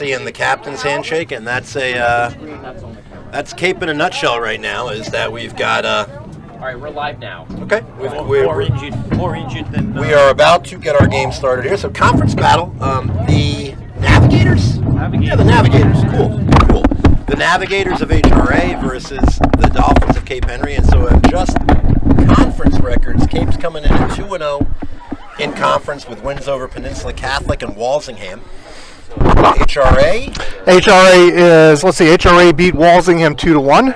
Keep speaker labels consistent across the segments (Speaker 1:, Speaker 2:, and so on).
Speaker 1: And the captain's handshake, and that's that's Cape in a nutshell right now. Is that we've got
Speaker 2: All right, we're live now.
Speaker 1: Okay,
Speaker 2: More injured than.
Speaker 1: We are about to get our game started here. So conference battle. The Navigators. Yeah, the Navigators. Cool. The Navigators of HRA versus the Dolphins of Cape Henry, and so just conference records. Cape's coming in at 2-0 in conference with wins over Peninsula Catholic and Walsingham. HRA
Speaker 3: is, let's see, HRA beat Walsingham 2-1.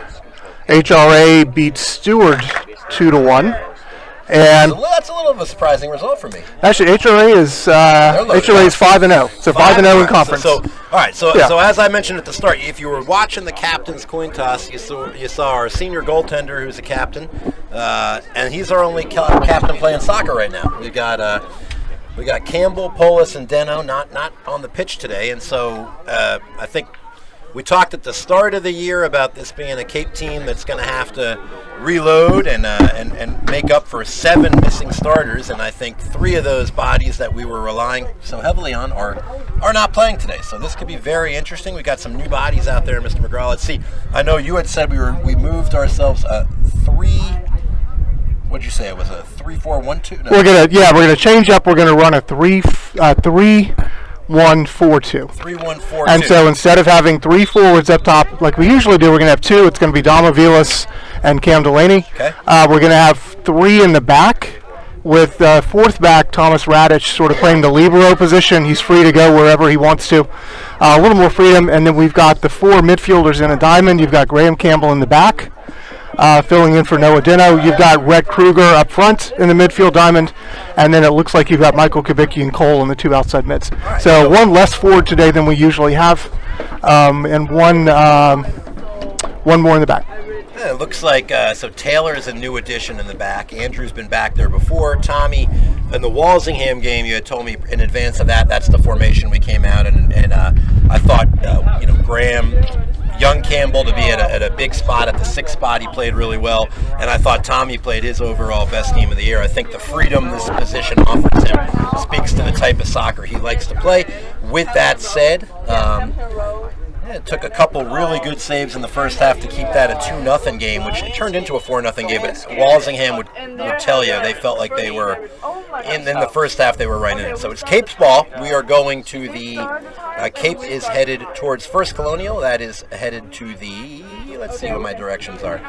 Speaker 3: HRA beat Stewart 2-1. And
Speaker 1: that's a little of a surprising result for me.
Speaker 3: Actually, HRA is 5-0. So 5-0 in conference.
Speaker 1: So as I mentioned at the start, if you were watching the captain's coin toss, you saw our senior goaltender, who's a captain, and he's our only captain playing soccer right now. We got Campbell, Polis, and Deno not on the pitch today, and so I think we talked at the start of the year about this being a Cape team that's going to have to reload and make up for 7 missing starters, and I think 3 of those bodies that we were relying so heavily on are not playing today. So this could be very interesting. We got some new bodies out there, Mr. McGraw. Let's see. I know you had said we moved ourselves 3. What'd you say? It was a 3-4-1-2? No.
Speaker 3: We're gonna change up. We're gonna run a 3-1-4-2.
Speaker 1: 3-1-4-2.
Speaker 3: And so instead of having 3 forwards up top like we usually do, we're gonna have 2. It's gonna be Dama Vilas and Cam Delaney.
Speaker 1: Okay.
Speaker 3: We're gonna have 3 in the back, with 4th back Thomas Radich sort of playing the libero position. He's free to go wherever he wants to. A little more freedom, and then we've got the 4 midfielders in a diamond. You've got Graham Campbell in the back. Filling in for Noah Dino. You've got Rhett Kruger up front in the midfield diamond, and then it looks like you've got Michael Kubicki and Cole in the 2 outside mids. Right, so 1 less forward today than we usually have, and 1 more in the back.
Speaker 1: Yeah, it looks like so Taylor is a new addition in the back. Andrew's been back there before. Tommy, in the Walsingham game, you had told me in advance of that's the formation we came out, and I thought Graham. Young Campbell to be at a big spot at the 6th spot. He played really well, and I thought Tommy played his overall best game of the year. I think the freedom this position offers him speaks to the type of soccer he likes to play. With that said, it took a couple really good saves in the first half to keep that a 2-0 game, which turned into a 4-0 game. But Walsingham would tell you they felt like they were in the first half. They were right in it. So it's Cape's ball. We are going to the Cape is headed towards First Colonial. That is headed to the. Let's see what my directions are.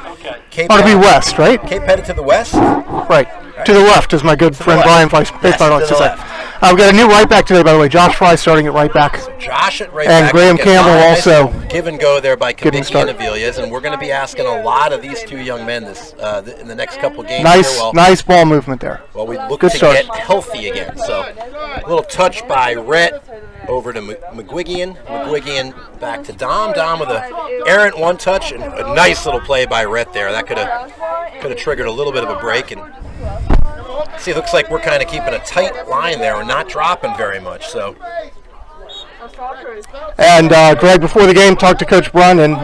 Speaker 3: Cape ought to be west, right?
Speaker 1: Cape headed to the west.
Speaker 3: Right. To the left, as my good friend Brian Fleiss likes to say. We've got a new right back today, by the way. Josh Fry starting at right back.
Speaker 1: So Josh at right
Speaker 3: and
Speaker 1: back.
Speaker 3: Graham Campbell also.
Speaker 1: Give and go there by Kubicki and Avilias, and we're going to be asking a lot of these 2 young men in the next couple games.
Speaker 3: Nice ball movement there.
Speaker 1: Well, we look to get healthy again. So a little touch by Rhett over to McGuigian. McGuigian back to Dom. Dom with a errant 1 touch and a nice little play by Rhett there. That could have triggered a little bit of a break. And see, it looks like we're kind of keeping a tight line there. We're not dropping very much. So.
Speaker 3: And Greg, before the game, talked to Coach Brunn and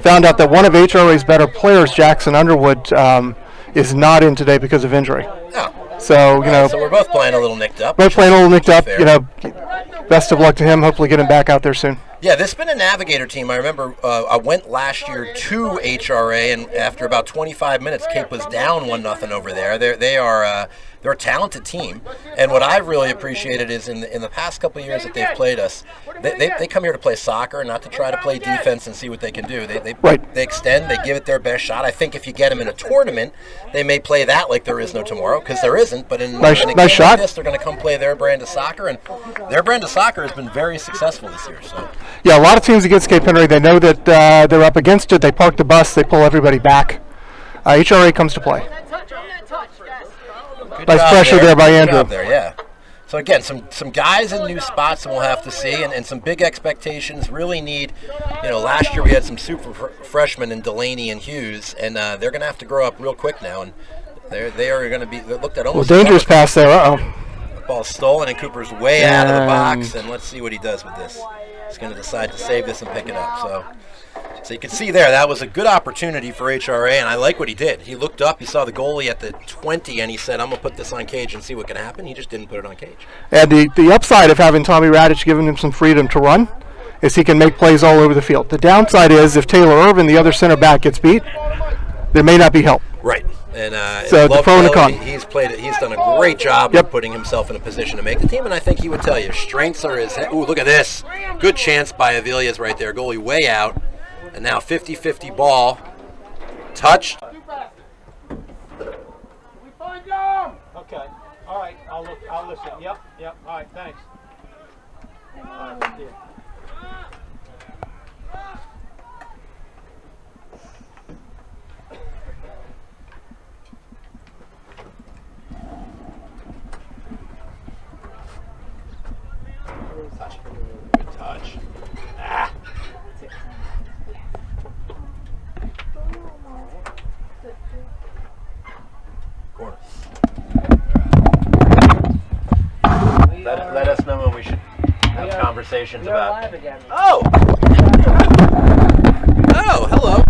Speaker 3: found out that one of HRA's better players, Jackson Underwood, is not in today because of injury.
Speaker 1: Oh.
Speaker 3: So
Speaker 1: so we're both playing a little nicked up.
Speaker 3: Both playing a little nicked up. Best of luck to him. Hopefully, get him back out there soon.
Speaker 1: Yeah, this has been a Navigator team. I remember I went last year to HRA, and after about 25 minutes, Cape was down 1-0 over there. They're a talented team, and what I've really appreciated is in the past couple of years that they've played us, they come here to play soccer, not to try to play defense and see what they can do. They extend, they give it their best shot. I think if you get them in a tournament, they may play that like there is no tomorrow, because there isn't. But in a game like this, they're going to come play their brand of soccer, and their brand of soccer has been very successful this year. So.
Speaker 3: Yeah, a lot of teams against Cape Henry, they know that they're up against it. They park the bus, they pull everybody back. HRA comes to play. Nice pressure there by Andrew.
Speaker 1: So again, some guys in new spots, and we'll have to see, and some big expectations. Really need, last year we had some super freshmen in Delaney and Hughes, and they're going to have to grow up real quick now, and they are going to be looked at almost.
Speaker 3: Well, dangerous pass there.
Speaker 1: The ball's stolen, and Cooper's way out of the box, and let's see what he does with this. He's going to decide to save this and pick it up. So you can see there, that was a good opportunity for HRA, and I like what he did. He looked up, he saw the goalie at the 20, and he said, I'm going to put this on cage and see what can happen. He just didn't put it on cage.
Speaker 3: And the upside of having Tommy Radich giving him some freedom to run is he can make plays all over the field. The downside is if Taylor Irvin, the other center back, gets beat, there may not be help.
Speaker 1: Right. And
Speaker 3: so the pro and the con.
Speaker 1: He's done a great job of putting himself in a position to make the team, and I think he would tell you strengths are his. Ooh, look at this! Good chance by Avilia's right there. Goalie way out, and now 50-50 ball, touched.
Speaker 4: Okay. All right. I'll listen. Yep. All right. Thanks. All right. Yeah.
Speaker 1: Good touch. Ah. Corner. Let us know when we should have conversations about. Oh, hello.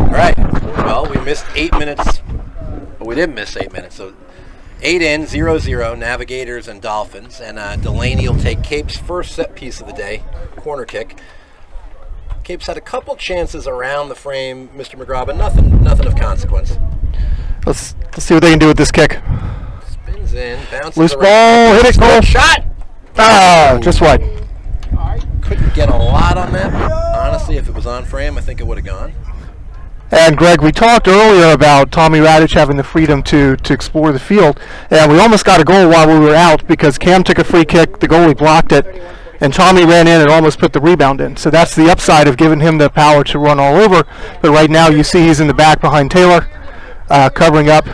Speaker 1: All right. Well, we missed 8 minutes, but we didn't miss 8 minutes. So 8 in, 0-0, Navigators and Dolphins, and Delaney will take Cape's first set piece of the day, corner kick. Cape's had a couple chances around the frame, Mr. McGraw, but nothing of consequence.
Speaker 3: Let's see what they can do with this kick.
Speaker 1: Spins in, bounces
Speaker 3: Loose
Speaker 1: around.
Speaker 3: ball, hit it, goal.
Speaker 1: Shot!
Speaker 3: Ah, just wide.
Speaker 1: Couldn't get a lot on that, but honestly, if it was on frame, I think it would have gone.
Speaker 3: And Greg, we talked earlier about Tommy Radich having the freedom to explore the field, and we almost got a goal while we were out because Cam took a free kick, the goalie blocked it, and Tommy ran in and almost put the rebound in. So that's the upside of giving him the power to run all over. But right now you see he's in the back behind Taylor, covering up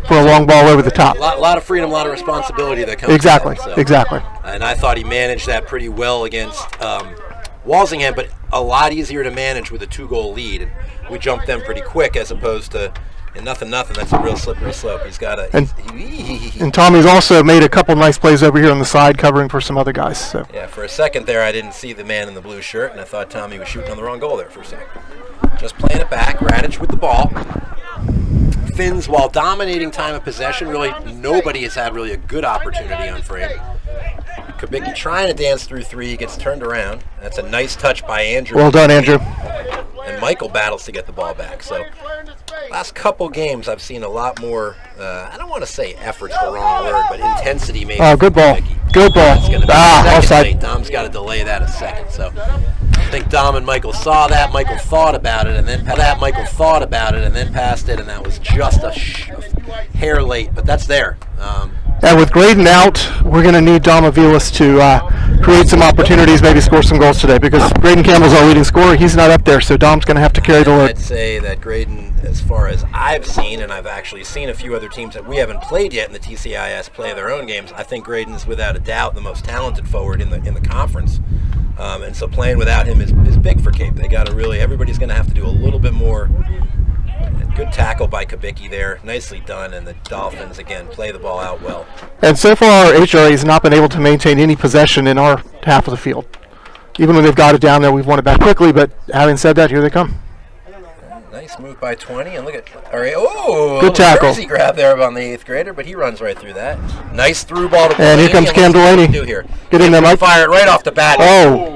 Speaker 3: for a long ball over the top.
Speaker 1: A lot of freedom, a lot of responsibility that comes
Speaker 3: Exactly,
Speaker 1: with that,
Speaker 3: exactly.
Speaker 1: And I thought he managed that pretty well against Walsingham, but a lot easier to manage with a 2-goal lead. And we jumped them pretty quick as opposed to nothing. That's a real slippery slope. He's got a.
Speaker 3: And Tommy's also made a couple nice plays over here on the side, covering for some other guys. So.
Speaker 1: Yeah, for a second there, I didn't see the man in the blue shirt, and I thought Tommy was shooting on the wrong goal there for a second. Just playing it back, Radich with the ball. Finns, while dominating time of possession, really nobody has had really a good opportunity on frame. Kubicki trying to dance through 3, gets turned around. That's a nice touch by Andrew.
Speaker 3: Well done, Andrew.
Speaker 1: And Michael battles to get the ball back. So last couple games I've seen a lot more, I don't want to say effort's the wrong word, but intensity maybe.
Speaker 3: Oh, good ball.
Speaker 1: Kubicki.
Speaker 3: Good ball.
Speaker 1: Offside.
Speaker 3: Offside.
Speaker 1: Dom's got to delay that a second. So I think Dom and Michael saw that. Michael thought about it, and then passed it, and that was just a hair late, but that's there.
Speaker 3: And with Graydon out, we're going to need Dom Avilas to create some opportunities, maybe score some goals today, because Graydon Campbell's our leading scorer. He's not up there, so Dom's going to have to carry the load.
Speaker 1: I'd say that Graydon, as far as I've seen, and I've actually seen a few other teams that we haven't played yet in the TCIS play their own games, I think Graydon's without a doubt the most talented forward in the conference. And so playing without him is big for Cape. They got to really, everybody's going to have to do a little bit more. Good tackle by Kubicki there. Nicely done. And the Dolphins, again, play the ball out well.
Speaker 3: And so far, HRA has not been able to maintain any possession in our half of the field. Even when they've got it down there, we've won it back quickly. But having said that, here they come.
Speaker 1: Nice move by 20. And look at, all right, oh,
Speaker 3: good tackle.
Speaker 1: Jersey grab there on the 8th grader, but he runs right through that. Nice through ball to
Speaker 3: Delaney. And here comes Cam Delaney. Get in there, Mike.
Speaker 1: Fire it right off the bat.
Speaker 3: Oh.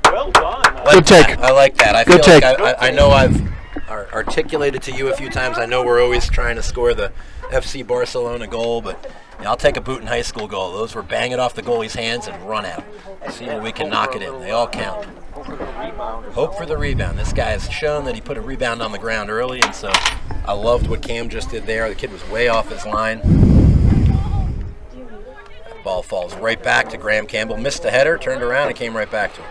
Speaker 4: Well done.
Speaker 3: Good take.
Speaker 1: I like that. I
Speaker 3: Good
Speaker 1: feel
Speaker 3: take.
Speaker 1: like I know I've articulated to you a few times. I know we're always trying to score the FC Barcelona goal, but I'll take a Booton High School goal. Those were bang it off the goalie's hands and run out. See where we can knock it in. They all count. Hope for the rebound. This guy has shown that he put a rebound on the ground early, and so I loved what Cam just did there. The kid was way off his line. That ball falls right back to Graham Campbell. Missed the header, turned around, and came right back to him.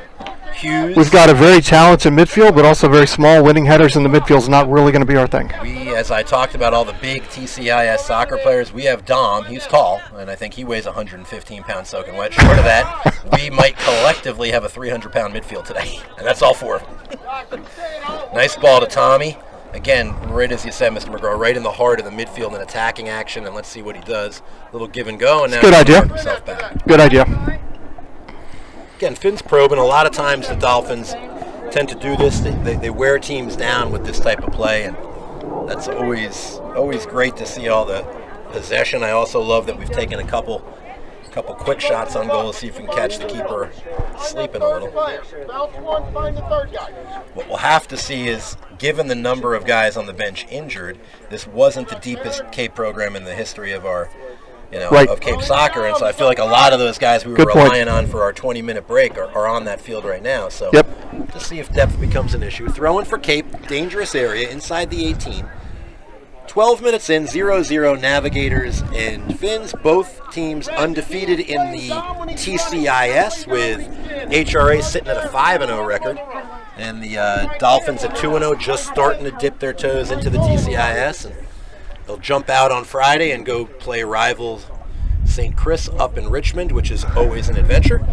Speaker 1: Hughes.
Speaker 3: We've got a very talented midfield, but also very small. Winning headers in the midfield is not really going to be our thing.
Speaker 1: We, as I talked about all the big TCIS soccer players, we have Dom. He's tall, and I think he weighs 115 pounds soaking wet. Short of that, we might collectively have a 300-pound midfield today, and that's all 4 of them. Nice ball to Tommy. Again, right as you said, Mr. McGraw, right in the heart of the midfield and attacking action, and let's see what he does. A little give and go, and now
Speaker 3: good idea.
Speaker 1: Himself back.
Speaker 3: Good idea.
Speaker 1: Again, Finn's probing. A lot of times the Dolphins tend to do this. They wear teams down with this type of play, and that's always great to see all the possession. I also love that we've taken a couple couple quick shots on goal to see if we can catch the keeper sleeping a little. What we'll have to see is, given the number of guys on the bench injured, this wasn't the deepest Cape program in the history of our, of Cape soccer, and so I feel like a lot of those guys we were relying on for our 20-minute break are on that field right now. So to see if depth becomes an issue. Throwing for Cape, dangerous area inside the 18. 12 minutes in, 0-0 Navigators and Finns. Both teams undefeated in the TCIS, with HRA sitting at a 5-0 record. And the Dolphins at 2-0, just starting to dip their toes into the TCIS. And they'll jump out on Friday and go play rival St. Chris up in Richmond, which is always an adventure.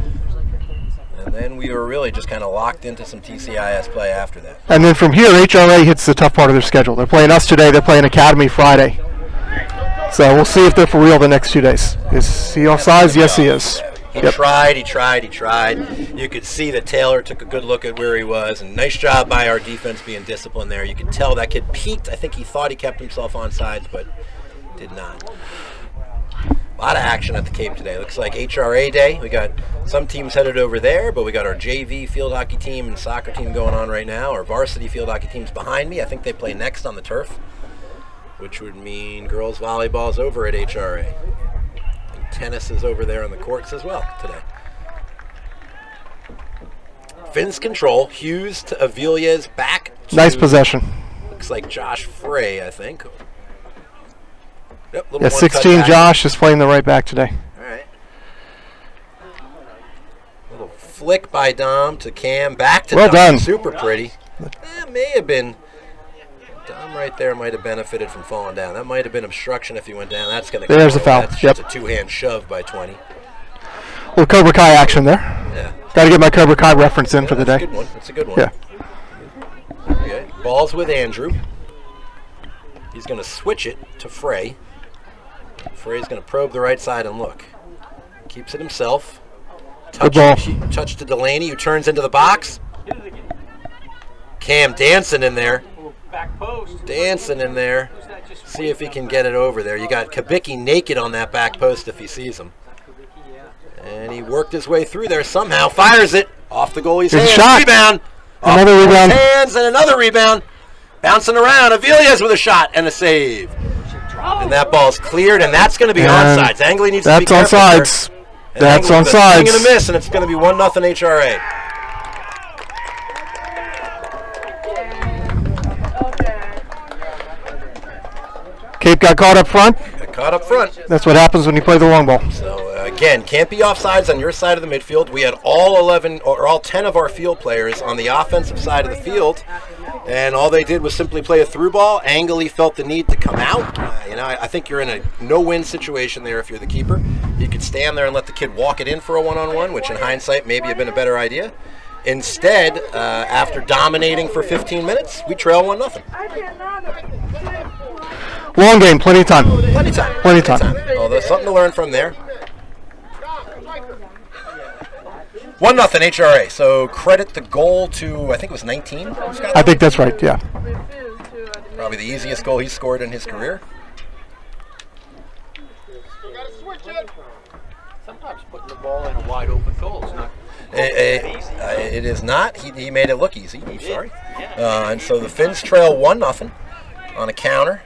Speaker 1: And then we were really just kind of locked into some TCIS play after that.
Speaker 3: And then from here, HRA hits the tough part of their schedule. They're playing us today. They're playing Academy Friday. So we'll see if they're for real the next 2 days. Is he offsides? Yes, he is.
Speaker 1: He tried. You could see that Taylor took a good look at where he was, and nice job by our defense being disciplined there. You could tell that kid peaked. I think he thought he kept himself onside, but did not. A lot of action at the Cape today. Looks like HRA day. We got some teams headed over there, but we got our JV field hockey team and soccer team going on right now. Our varsity field hockey team's behind me. I think they play next on the turf, which would mean girls volleyball's over at HRA. And tennis is over there on the courts as well today. Finns control. Hughes to Avilia's back.
Speaker 3: Nice possession.
Speaker 1: Looks like Josh Frey, I think. Yep,
Speaker 3: 16 Josh is playing the right back today.
Speaker 1: All right. Little flick by Dom to Cam. Back to
Speaker 3: well
Speaker 1: Dom.
Speaker 3: Done.
Speaker 1: Super pretty. That may have been... Dom right there might have benefited from falling down. That might have been obstruction if he went down. That's going to...
Speaker 3: There's the foul.
Speaker 1: That's just a two-hand shove by 20.
Speaker 3: Little Cobra Kai action there.
Speaker 1: Yeah.
Speaker 3: Got to get my Cobra Kai reference in for the day.
Speaker 1: That's a good one. That's a good one.
Speaker 3: Yeah.
Speaker 1: Okay. Ball's with Andrew. He's going to switch it to Frey. Frey's going to probe the right side and look. Keeps it himself. Touch to Delaney, who turns into the box. Cam dancing in there. Dancing in there. See if he can get it over there. You got Kabicki naked on that back post if he sees him. And he worked his way through there somehow. Fires it. Off the goalie's hands.
Speaker 3: Shot.
Speaker 1: Rebound.
Speaker 3: Another rebound.
Speaker 1: Hands and another rebound. Bouncing around. Avilia's with a shot and a save. And that ball's cleared, and that's going to be onside. Angley needs to be careful.
Speaker 3: That's onside. That's onside.
Speaker 1: Swing and a miss, and it's going to be 1-0 HRA.
Speaker 3: Cape got caught up front.
Speaker 1: Caught up front.
Speaker 3: That's what happens when you play the long ball.
Speaker 1: So again, can't be offsides on your side of the midfield. We had all 10 of our field players on the offensive side of the field, and all they did was simply play a through ball. Angley felt the need to come out. I think you're in a no-win situation there if you're the keeper. You could stand there and let the kid walk it in for a one-on-one, which in hindsight maybe have been a better idea. Instead, after dominating for 15 minutes, we trail 1-0.
Speaker 3: Long game, plenty of time.
Speaker 1: Plenty of time. Well, there's something to learn from there. 1-0 HRA. So credit the goal to, I think it was 19.
Speaker 3: I think that's right, yeah.
Speaker 1: Probably the easiest goal he's scored in his career.
Speaker 2: Sometimes putting the ball in a wide open goal is not.
Speaker 1: It is not. He made it look easy. I'm sorry. And so the Finns trail 1-0 on a counter.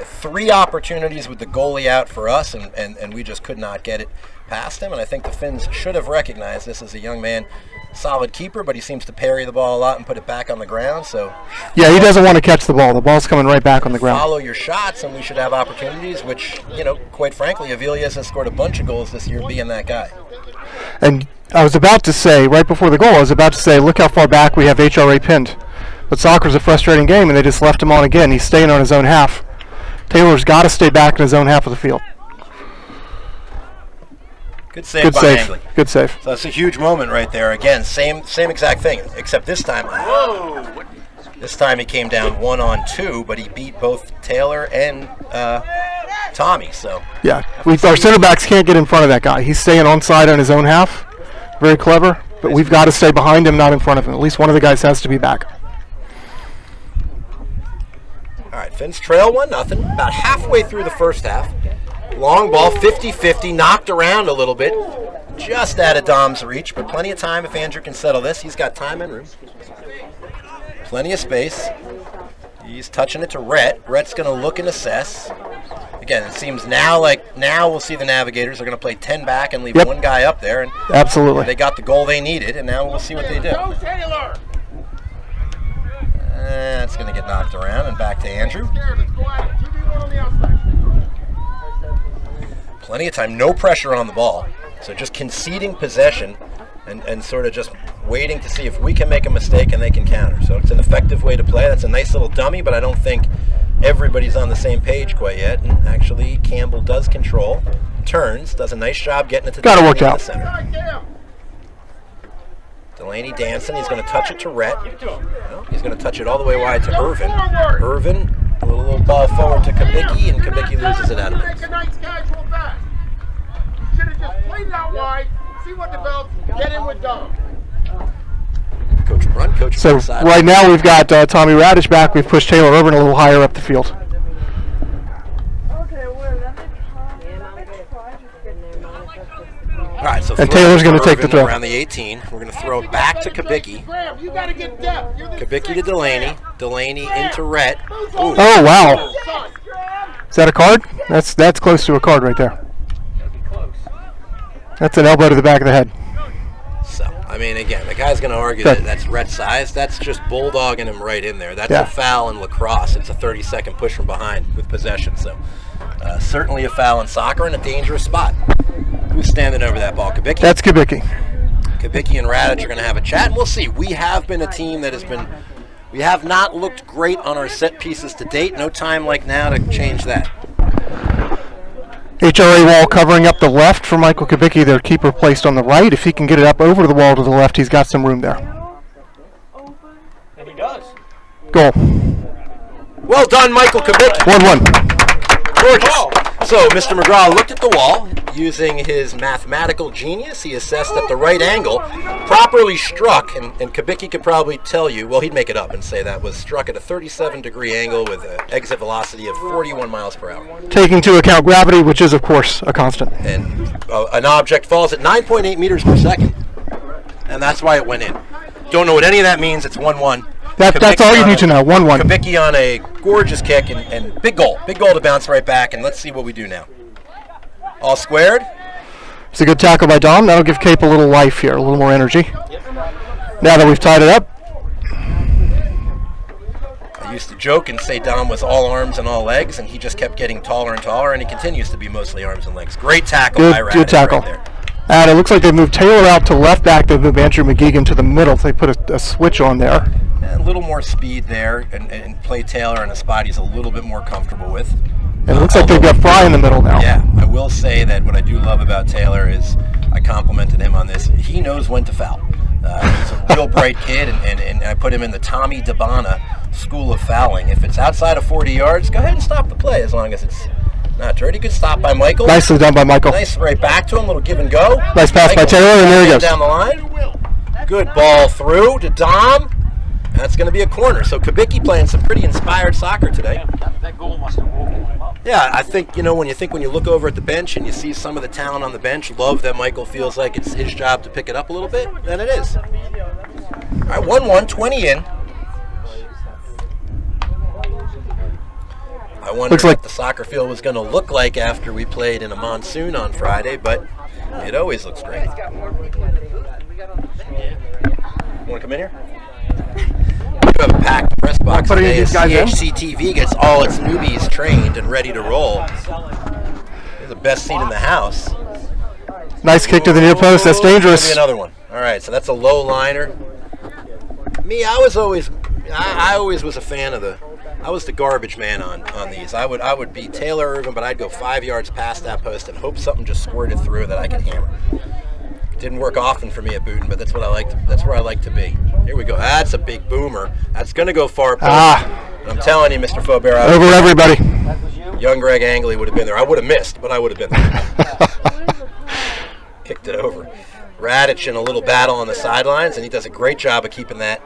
Speaker 1: 3 opportunities with the goalie out for us, and we just could not get it past him. And I think the Finns should have recognized this as a young man, solid keeper, but he seems to parry the ball a lot and put it back on the ground. So
Speaker 3: yeah, he doesn't want to catch the ball. The ball's coming right back on the ground.
Speaker 1: Follow your shots, and we should have opportunities, which, quite frankly, Avilias has scored a bunch of goals this year being that guy.
Speaker 3: And I was about to say, right before the goal, look how far back we have HRA pinned. But soccer's a frustrating game, and they just left him on again. He's staying on his own half. Taylor's got to stay back in his own half of the field.
Speaker 1: Good save by Angley.
Speaker 3: Good save.
Speaker 1: So that's a huge moment right there. Again, same exact thing, except this time. This time he came down 1-on-2, but he beat both Taylor and Tommy. So
Speaker 3: yeah, our center backs can't get in front of that guy. He's staying onside on his own half. Very clever, but we've got to stay behind him, not in front of him. At least one of the guys has to be back.
Speaker 1: All right, Finns trail 1-0. About halfway through the first half, Long ball, 50-50, knocked around a little bit. Just out of Dom's reach, but plenty of time if Andrew can settle this. He's got time and room. Plenty of space. He's touching it to Rhett. Rhett's going to look and assess. Again, it seems now we'll see the Navigators are going to play 10 back and leave one guy up there. And
Speaker 3: absolutely.
Speaker 1: They got the goal they needed, and now we'll see what they do. It's going to get knocked around and back to Andrew. Plenty of time, no pressure on the ball. So just conceding possession and sort of just waiting to see if we can make a mistake and they can counter. So it's an effective way to play. That's a nice little dummy, but I don't think everybody's on the same page quite yet. And actually, Campbell does control, turns, does a nice job getting it to
Speaker 3: Gotta work out.
Speaker 1: the center. Delaney dancing. He's going to touch it to Rhett. No, he's going to touch it all the way wide to Irvin. Irvin, a little ball forward to Kabicki, and Kabicki loses it out of it.
Speaker 5: Should have just played it out wide, see what develops, get in with Dom.
Speaker 1: Coach run, coach
Speaker 3: So
Speaker 1: side.
Speaker 3: right now we've got Tommy Radish back. We've pushed Taylor Irvin a little higher up the field.
Speaker 1: All right, so
Speaker 3: And Taylor's
Speaker 1: going
Speaker 3: gonna take the throw.
Speaker 1: around the 18. We're going to throw it back to Kabicki.
Speaker 5: You gotta get depth.
Speaker 1: Kabicki to Delaney. Delaney into Rhett. Ooh.
Speaker 3: Oh wow! Is that a card? That's close to a card right there. That's an elbow to the back of the head.
Speaker 1: So, I mean, again, the guy's going to argue that that's Rhett's size. That's just bulldogging him right in there. That's a foul in lacrosse. It's a 30-second push from behind with possession. So, certainly a foul in soccer and a dangerous spot. Who's standing over that ball? Kabicki?
Speaker 3: That's Kabicki.
Speaker 1: Kabicki and Radic are going to have a chat, and we'll see. We have been a team that we have not looked great on our set pieces to date. No time like now to change that.
Speaker 3: HRA wall covering up the left for Michael Kabicki. Their keeper placed on the right. If he can get it up over the wall to the left, he's got some room there.
Speaker 4: And he does.
Speaker 3: Goal.
Speaker 1: Well done, Michael Kabicki.
Speaker 3: 1-1.
Speaker 1: Gorgeous. So Mr. McGraw looked at the wall using his mathematical genius. He assessed at the right angle, properly struck, and Kabicki could probably tell you, well, he'd make it up and say that was struck at a 37-degree angle with an exit velocity of 41 miles per hour.
Speaker 3: Taking into account gravity, which is, of course, a constant.
Speaker 1: And an object falls at 9.8 meters per second, and that's why it went in. Don't know what any of that means. It's 1-1.
Speaker 3: That's all you need to know. 1-1.
Speaker 1: Kabicki on a gorgeous kick and big goal to bounce right back. And let's see what we do now. All squared.
Speaker 3: It's a good tackle by Dom. That'll give Cape a little life here, a little more energy. Now that we've tied it up.
Speaker 1: I used to joke and say Dom was all arms and all legs, and he just kept getting taller and taller, and he continues to be mostly arms and legs. Great tackle by Radic.
Speaker 3: Good tackle.
Speaker 1: Right there.
Speaker 3: And it looks like they moved Taylor out to left back. They moved Andrew McGeegan to the middle. They put a switch on there.
Speaker 1: A little more speed there, and play Taylor in a spot he's a little bit more comfortable with.
Speaker 3: And it looks like they've got Fry in the middle now.
Speaker 1: Yeah, I will say that what I do love about Taylor is I complimented him on this. He knows when to foul. He's a real bright kid, and I put him in the Tommy DeBana school of fouling. If it's outside of 40 yards, go ahead and stop the play as long as it's not dirty. Good stop by Michael.
Speaker 3: Nicely done by Michael.
Speaker 1: Nice right back to him, little give and go.
Speaker 3: Nice pass by Taylor, and there he goes.
Speaker 1: Down the line. Good ball through to Dom. That's going to be a corner. So Kabicki playing some pretty inspired soccer today.
Speaker 2: That goal must have woken him up.
Speaker 1: Yeah, I think, when you look over at the bench and you see some of the talent on the bench, love that Michael feels like it's his job to pick it up a little bit, then it is. All right, 1-1, 20 in. I wondered what the soccer field was going to look like after we played in a monsoon on Friday, but it always looks great. You want to come in here? We have a packed press box today as CHC TV gets all its newbies trained and ready to roll. It's the best seat in the house.
Speaker 3: Nice kick to the near post. That's dangerous.
Speaker 1: Maybe another one. All right, so that's a low liner. Me, I always was a fan of I was the garbage man on these. I would be Taylor Irvin, but I'd go 5 yards past that post and hope something just squirted through that I could hammer. Didn't work often for me at Booten, but that's what I liked. That's where I like to be. Here we go. That's a big boomer. That's going to go far post. I'm telling you, Mr. Faubert.
Speaker 3: Over everybody.
Speaker 1: Young Greg Angley would have been there. I would have missed, but I would have been there. Kicked it over. Radic in a little battle on the sidelines, and he does a great job of keeping that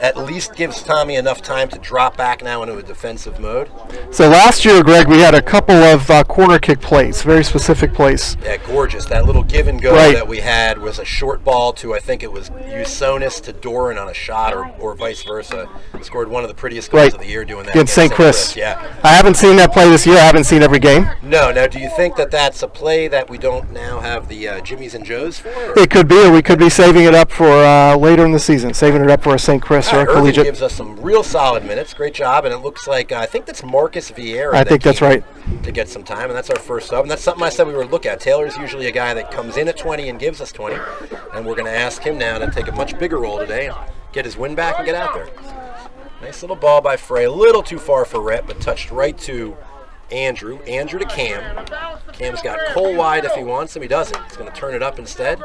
Speaker 1: at least gives Tommy enough time to drop back now into a defensive mode.
Speaker 3: So last year, Greg, we had a couple of corner kick plays, very specific plays.
Speaker 1: Yeah, gorgeous. That little give and go
Speaker 3: Right.
Speaker 1: that we had was a short ball to, I think it was Usonis to Doran on a shot, or vice versa. Scored one of the prettiest goals
Speaker 3: Right.
Speaker 1: of the year doing that
Speaker 3: Against St. Chris.
Speaker 1: Yeah.
Speaker 3: I haven't seen that play this year. I haven't seen every game.
Speaker 1: No. Now, do you think that that's a play that we don't now have the Jimmies and Joes for? Or?
Speaker 3: It could be, or we could be saving it up for later in the season, saving it up for a St. Chris or a
Speaker 1: Irving
Speaker 3: collegiate.
Speaker 1: gives us some real solid minutes. Great job, and it looks like I think that's Marcus Vieira.
Speaker 3: I think that's right.
Speaker 1: To get some time, and that's our first sub. And that's something I said we would look at. Taylor's usually a guy that comes in at 20 and gives us 20, and we're going to ask him now to take a much bigger role today and get his win back and get out there. Nice little ball by Frey, a little too far for Rhett, but touched right to Andrew. Andrew to Cam. Cam's got Cole wide if he wants him. He doesn't. He's going to turn it up instead.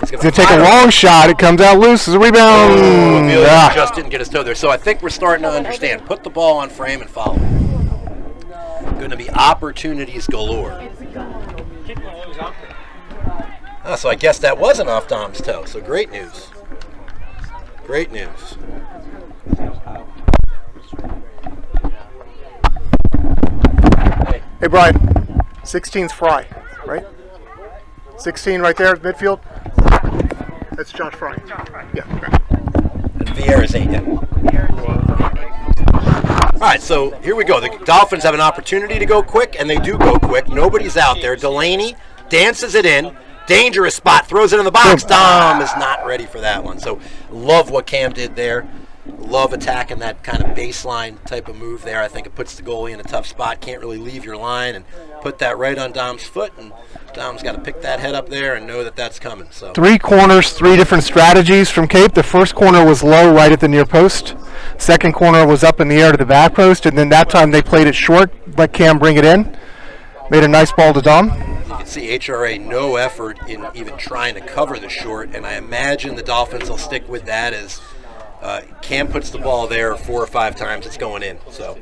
Speaker 1: He's
Speaker 3: He's going to take a long shot. It comes out loose as a rebound.
Speaker 1: Amelia just didn't get his toe there. So I think we're starting to understand. Put the ball on frame and follow. Going to be opportunities galore. So I guess that wasn't off Dom's toe. So great news. Great news.
Speaker 3: Hey, Brian. 16's Fry, right? 16 right there at midfield. That's Josh Fry. Yeah.
Speaker 1: And Vieira's 8. Yeah. All right, so here we go. The Dolphins have an opportunity to go quick, and they do go quick. Nobody's out there. Delaney dances it in. Dangerous spot. Throws it in the box. Dom is not ready for that one. So love what Cam did there. Love attacking that kind of baseline type of move there. I think it puts the goalie in a tough spot. Can't really leave your line and put that right on Dom's foot. And Dom's got to pick that head up there and know that that's coming. So
Speaker 3: 3 corners, 3 different strategies from Cape. The first corner was low right at the near post. Second corner was up in the air to the back post. And then that time they played it short, let Cam bring it in. Made a nice ball to Dom.
Speaker 1: You can see HRA no effort in even trying to cover the short. And I imagine the Dolphins will stick with that as Cam puts the ball there 4 or 5 times, it's going in. So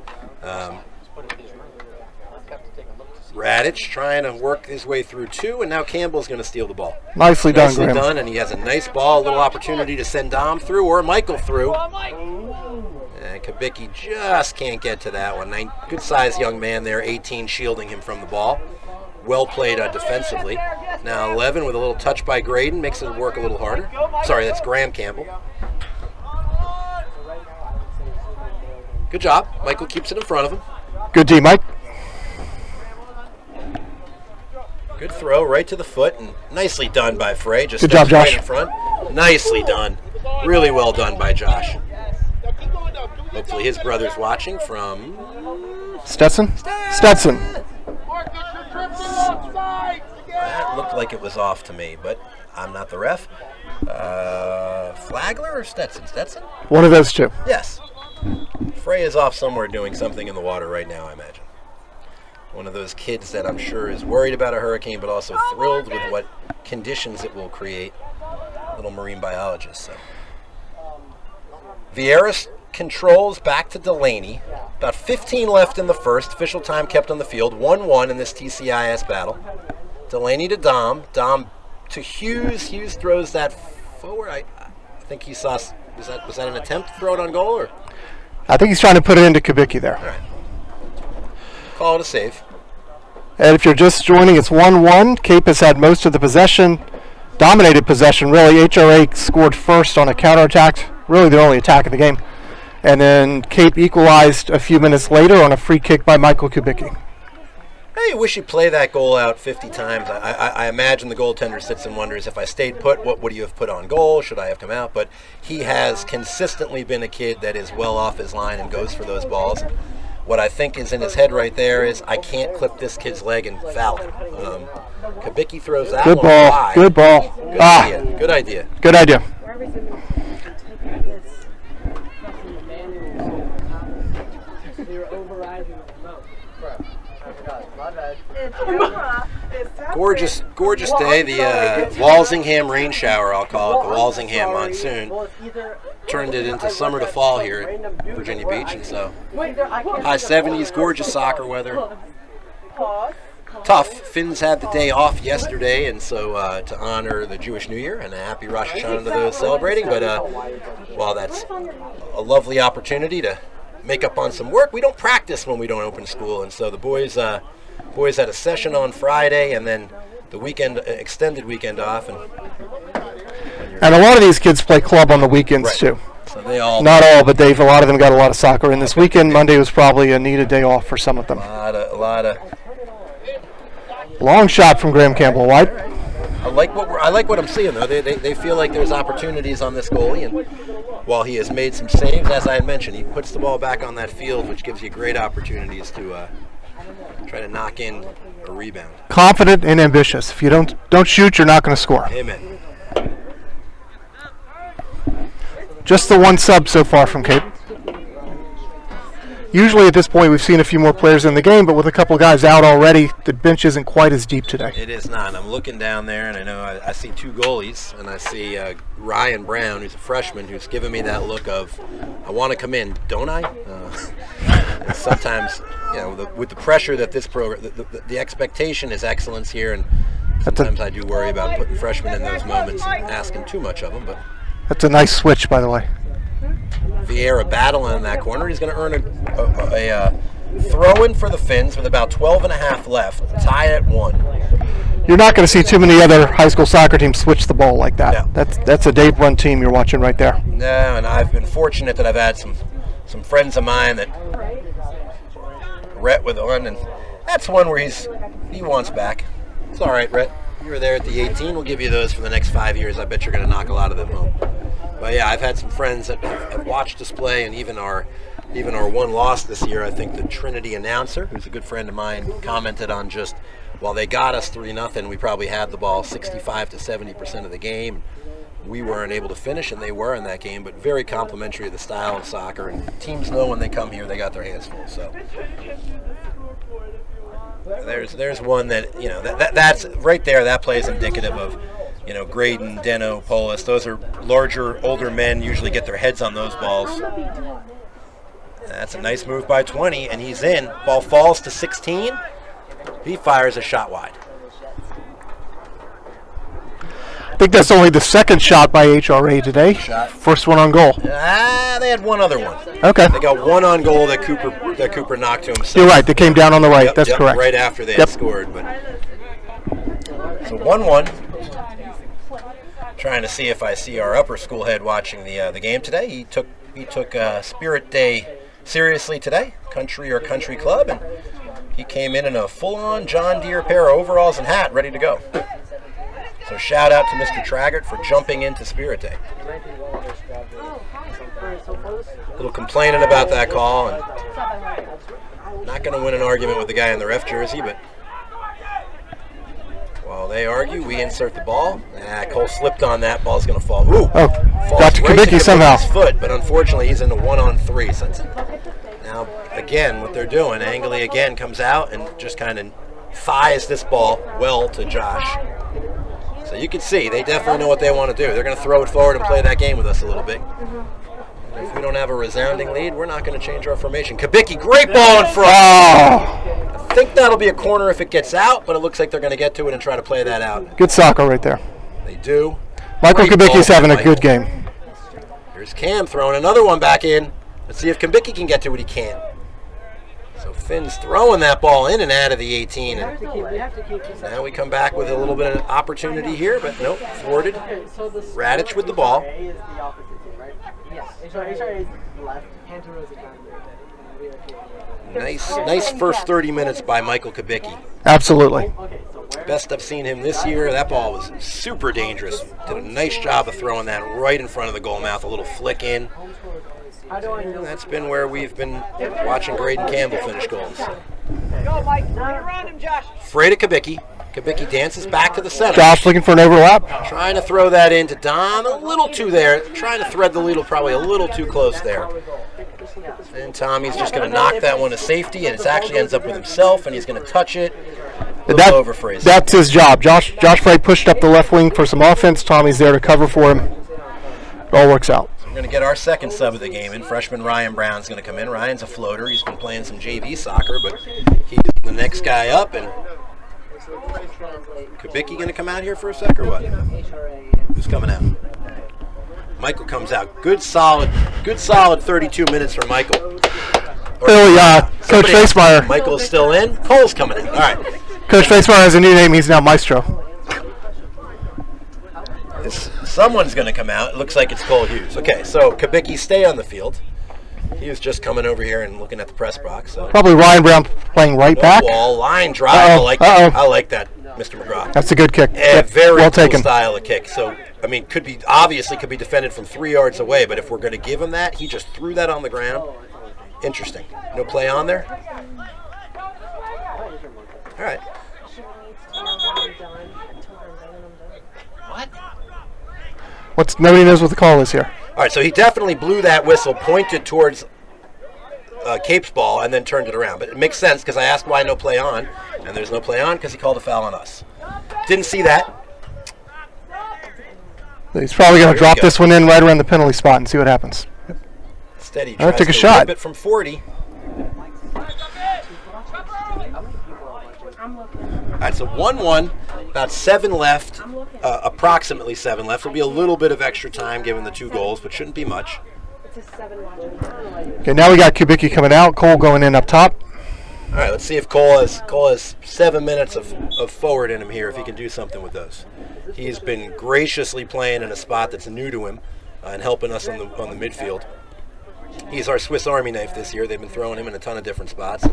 Speaker 1: Radich trying to work his way through 2, and now Campbell's going to steal the ball.
Speaker 3: Nicely done, Graham.
Speaker 1: Done, and he has a nice ball, a little opportunity to send Dom through or Michael through. And Kubicki just can't get to that one. Good-sized young man there, 18, shielding him from the ball. Well played defensively. Now 11 with a little touch by Graydon, makes it work a little harder. Sorry, that's Graham Campbell. Good job. Michael keeps it in front of him.
Speaker 3: Good D, Mike.
Speaker 1: Good throw right to the foot, and nicely done by Frey. Just
Speaker 3: good job, Josh.
Speaker 1: Right in front. Nicely done. Really well done by Josh. Hopefully his brother's watching from
Speaker 3: Stetson? Stetson.
Speaker 1: That looked like it was off to me, but I'm not the ref. Flagler or Stetson? Stetson?
Speaker 3: One of those 2.
Speaker 1: Yes. Frey is off somewhere doing something in the water right now, I imagine. One of those kids that I'm sure is worried about a hurricane, but also thrilled with what conditions it will create. Little marine biologist. So. Vieira controls back to Delaney. About 15 left in the first. Official time kept on the field. 1-1 in this TCIS battle. Delaney to Dom. Dom to Hughes. Hughes throws that forward. I think he saw. Was that an attempt to throw it on goal? Or?
Speaker 3: I think he's trying to put it into Kubicki there.
Speaker 1: All right. Call it a save.
Speaker 3: And if you're just joining, it's 1-1. Cape has had most of the possession, dominated possession, really. HRA scored first on a counterattack, really the only attack of the game. And then Cape equalized a few minutes later on a free kick by Michael Kubicki.
Speaker 1: I wish he'd play that goal out 50 times. I imagine the goaltender sits and wonders, if I stayed put, what would you have put on goal? Should I have come out? But he has consistently been a kid that is well off his line and goes for those balls. What I think is in his head right there is, I can't clip this kid's leg and foul him. Kabicki throws that
Speaker 3: good
Speaker 1: one
Speaker 3: ball.
Speaker 1: wide.
Speaker 3: Good ball.
Speaker 1: Good idea. Good idea.
Speaker 3: Good idea.
Speaker 1: Gorgeous, gorgeous day. The Walsingham rain shower, I'll call it, the Walsingham monsoon, turned it into summer to fall here at Virginia Beach, and so high 70s, gorgeous soccer weather. tough. Finns had the day off yesterday, and so to honor the Jewish New Year, and a happy Rosh Hashanah to those celebrating. But while that's a lovely opportunity to make up on some work, we don't practice when we don't open school, and so the boys had a session on Friday, and then the weekend, extended weekend off, and
Speaker 3: a lot of these kids play club on the weekends
Speaker 1: right.
Speaker 3: too.
Speaker 1: So they all
Speaker 3: Not all, but a lot of them got a lot of soccer in this weekend. Monday was probably a needed day off for some of them.
Speaker 1: a lot of.
Speaker 3: Long shot from Graham Campbell, wide.
Speaker 1: I like what I'm seeing though. They feel like there's opportunities on this goalie, and while he has made some saves, as I had mentioned, he puts the ball back on that field, which gives you great opportunities to try to knock in a rebound.
Speaker 3: Confident and ambitious. If you don't shoot, you're not going to score.
Speaker 1: Amen.
Speaker 3: Just the one sub so far from Cape. Usually at this point we've seen a few more players in the game, but with a couple guys out already, the bench isn't quite as deep today.
Speaker 1: It is not. I'm looking down there, and I know I see two goalies, and I see Ryan Brown, who's a freshman, who's giving me that look of, I want to come in, don't I? And sometimes, with the pressure that this program, the expectation is excellence here, and sometimes I do worry about putting freshmen in those moments and asking too much of them. But
Speaker 3: that's a nice switch, by the way.
Speaker 1: Vieira battling in that corner. He's going to earn a throw-in for the Finns with about 12 and a half left, tied at 1.
Speaker 3: You're not going to see too many other high school soccer teams switch the ball like that.
Speaker 1: Yeah.
Speaker 3: That's a Dave Run team you're watching right there.
Speaker 1: No, and I've been fortunate that I've had some friends of mine that Rhett with one, and that's one where he wants back. It's all right, Rhett. You were there at the 18. We'll give you those for the next 5 years. I bet you're going to knock a lot of them home. But yeah, I've had some friends that have watched us play, and even our one loss this year, I think the Trinity announcer, who's a good friend of mine, commented on just, while they got us 3-0, we probably had the ball 65 to 70% of the game. We weren't able to finish, and they were in that game, but very complimentary of the style of soccer, and teams know when they come here they got their hands full. So there's one that, that's right there, that play is indicative of, Graydon, Deno, Polis. Those are larger, older men, usually get their heads on those balls. That's a nice move by 20, and he's in. Ball falls to 16. He fires a shot wide.
Speaker 3: I think that's only the second shot by HRA today. First one on goal.
Speaker 1: They had one other one.
Speaker 3: Okay.
Speaker 1: They got one on goal that Cooper knocked to himself.
Speaker 3: You're right. They came down on the right.
Speaker 1: Yep,
Speaker 3: That's correct.
Speaker 1: Right after they had scored. But so 1-1. Trying to see if I see our upper school head watching the game today. He took Spirit Day seriously today, country or country club, and he came in a full-on John Deere pair of overalls and hat, ready to go. So shout out to Mr. Traggart for jumping into Spirit Day. A little complaining about that call, and not going to win an argument with the guy in the ref jersey, but while they argue, we insert the ball. Cole slipped on that. Ball's going to fall. Ooh!
Speaker 3: Oh, got to Kubicki somehow.
Speaker 1: Foot, but unfortunately, he's in a 1-on-3. So now, again, what they're doing, Angley again comes out and just kind of thighs this ball well to Josh. So you can see, they definitely know what they want to do. They're going to throw it forward and play that game with us a little bit. If we don't have a resounding lead, we're not going to change our formation. Kubicki, great ball in front. Oh. I think that'll be a corner if it gets out, but it looks like they're going to get to it and try to play that out.
Speaker 3: Good soccer right there.
Speaker 1: They do.
Speaker 3: Michael Kubicki's having a good game.
Speaker 1: Here's Cam throwing another one back in. Let's see if Kubicki can get to it. He can't. So Finn's throwing that ball in and out of the 18. And now we come back with a little bit of opportunity here, but nope, thwarted. Radic with the ball. Nice first 30 minutes by Michael Kubicki.
Speaker 3: Absolutely.
Speaker 1: Best I've seen him this year. That ball was super dangerous. Did a nice job of throwing that right in front of the goal mouth, a little flick in. And that's been where we've been watching Graydon Campbell finish goals.
Speaker 2: Go, Mike. Get around him, Josh.
Speaker 1: Afraid of Kubicki. Kubicki dances back to the center.
Speaker 3: Josh looking for an overlap.
Speaker 1: Trying to throw that into Don. A little too there. Trying to thread the needle probably a little too close there. And Tommy's just going to knock that one to safety, and it actually ends up with himself, and he's going to touch it. Overphrase.
Speaker 3: That's his job. Josh Frey pushed up the left wing for some offense. Tommy's there to cover for him. It all works out.
Speaker 1: So we're going to get our second sub of the game in. Freshman Ryan Brown's going to come in. Ryan's a floater. He's been playing some JV soccer, but he's the next guy up, and Kubicki going to come out here for a sec or what? Who's coming out? Michael comes out. Good solid 32 minutes for Michael.
Speaker 3: Coach Facemeyer.
Speaker 1: Michael's still in. Cole's coming in. All right.
Speaker 3: Coach Facemeyer has a new name. He's now Maestro.
Speaker 1: Someone's going to come out. It looks like it's Cole Hughes. Okay, so Kubicki, stay on the field. He was just coming over here and looking at the press box. So.
Speaker 3: Probably Ryan Brown playing right back.
Speaker 1: Wall, line drive. I like that, Mr. McGraw.
Speaker 3: That's a good kick.
Speaker 1: Very
Speaker 3: well
Speaker 1: cool
Speaker 3: taken.
Speaker 1: style of kick. So, I mean, could be defended from 3 yards away, but if we're going to give him that, he just threw that on the ground. Interesting. No play on there? All right. What?
Speaker 3: Nobody knows what the call is here.
Speaker 1: All right, so he definitely blew that whistle, pointed towards Cape's ball, and then turned it around. But it makes sense because I asked why no play on, and there's no play on because he called a foul on us. Didn't see that.
Speaker 3: He's probably going to drop this one in right around the penalty spot and see what happens.
Speaker 1: Steady.
Speaker 3: All right, took a shot.
Speaker 1: It from 40. All right, so 1-1, about 7 left, approximately 7 left. There'll be a little bit of extra time given the 2 goals, but shouldn't be much.
Speaker 3: Okay, now we got Kubicki coming out, Cole going in up top.
Speaker 1: All right, let's see if Cole has 7 minutes of forward in him here, if he can do something with those. He's been graciously playing in a spot that's new to him and helping us on the midfield. He's our Swiss Army knife this year. They've been throwing him in a ton of different spots.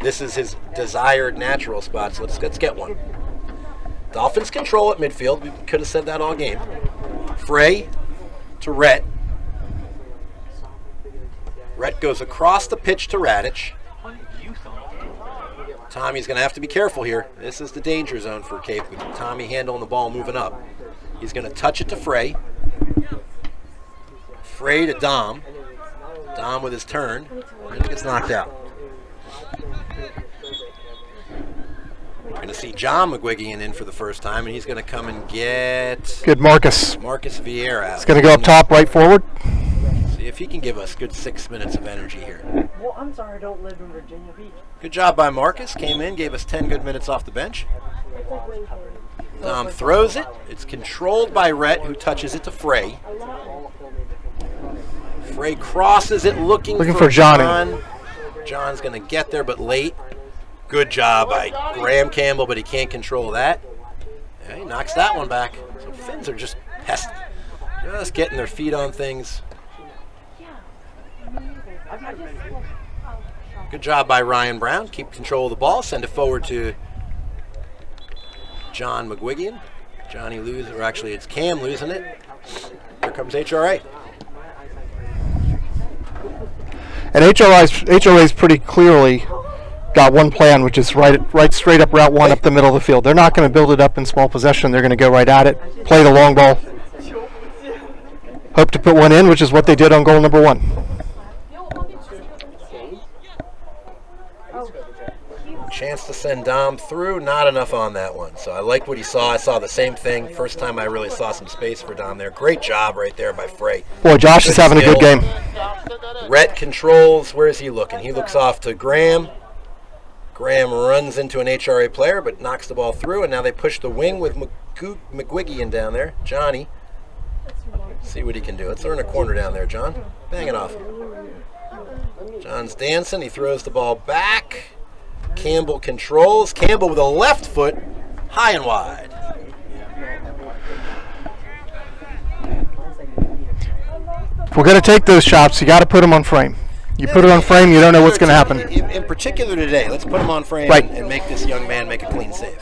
Speaker 1: This is his desired natural spot, so let's get one. Dolphins control at midfield. We could have said that all game. Frey to Rhett. Rhett goes across the pitch to Radich. Tommy's going to have to be careful here. This is the danger zone for Cape with Tommy handling the ball moving up. He's going to touch it to Frey. Frey to Dom. Dom with his turn. And he gets knocked out. We're going to see John McGuigan in for the first time, and he's going to come and get...
Speaker 3: Good Marcus
Speaker 1: Vieira.
Speaker 3: He's going to go up top, right forward.
Speaker 1: See if he can give us good 6 minutes of energy here.
Speaker 2: Well, I'm sorry I don't live in Virginia Beach.
Speaker 1: Good job by Marcus. Came in, gave us 10 good minutes off the bench. Dom throws it. It's controlled by Rhett, who touches it to Frey. Frey crosses it, looking for
Speaker 3: Johnny.
Speaker 1: John. John's going to get there, but late. Good job by Graham Campbell, but he can't control that. Yeah, he knocks that one back. So Finns are just pesky. Just getting their feet on things. Good job by Ryan Brown. Keep control of the ball. Send it forward to John McGuigan. Johnny loses, or actually it's Cam losing it. Here comes HRA.
Speaker 3: And HRA's pretty clearly got one plan, which is right straight up Route 1 up the middle of the field. They're not going to build it up in small possession. They're going to go right at it, play the long ball. Hope to put one in, which is what they did on goal number 1.
Speaker 1: Chance to send Dom through, not enough on that one. So I like what he saw. I saw the same thing. First time I really saw some space for Dom there. Great job right there by Frey.
Speaker 3: Boy, Josh is having a good game.
Speaker 1: Rhett controls. Where is he looking? He looks off to Graham. Graham runs into an HRA player, but knocks the ball through, and now they push the wing with McGuigan down there. Johnny. See what he can do. Let's learn a corner down there, John. Bang it off. John's dancing. He throws the ball back. Campbell controls. Campbell with a left foot, high and wide.
Speaker 3: If we're going to take those shots, you got to put them on frame. You put it on frame, you don't know what's going to happen.
Speaker 1: In particular today, let's put him on frame
Speaker 3: right.
Speaker 1: and make this young man make a clean save.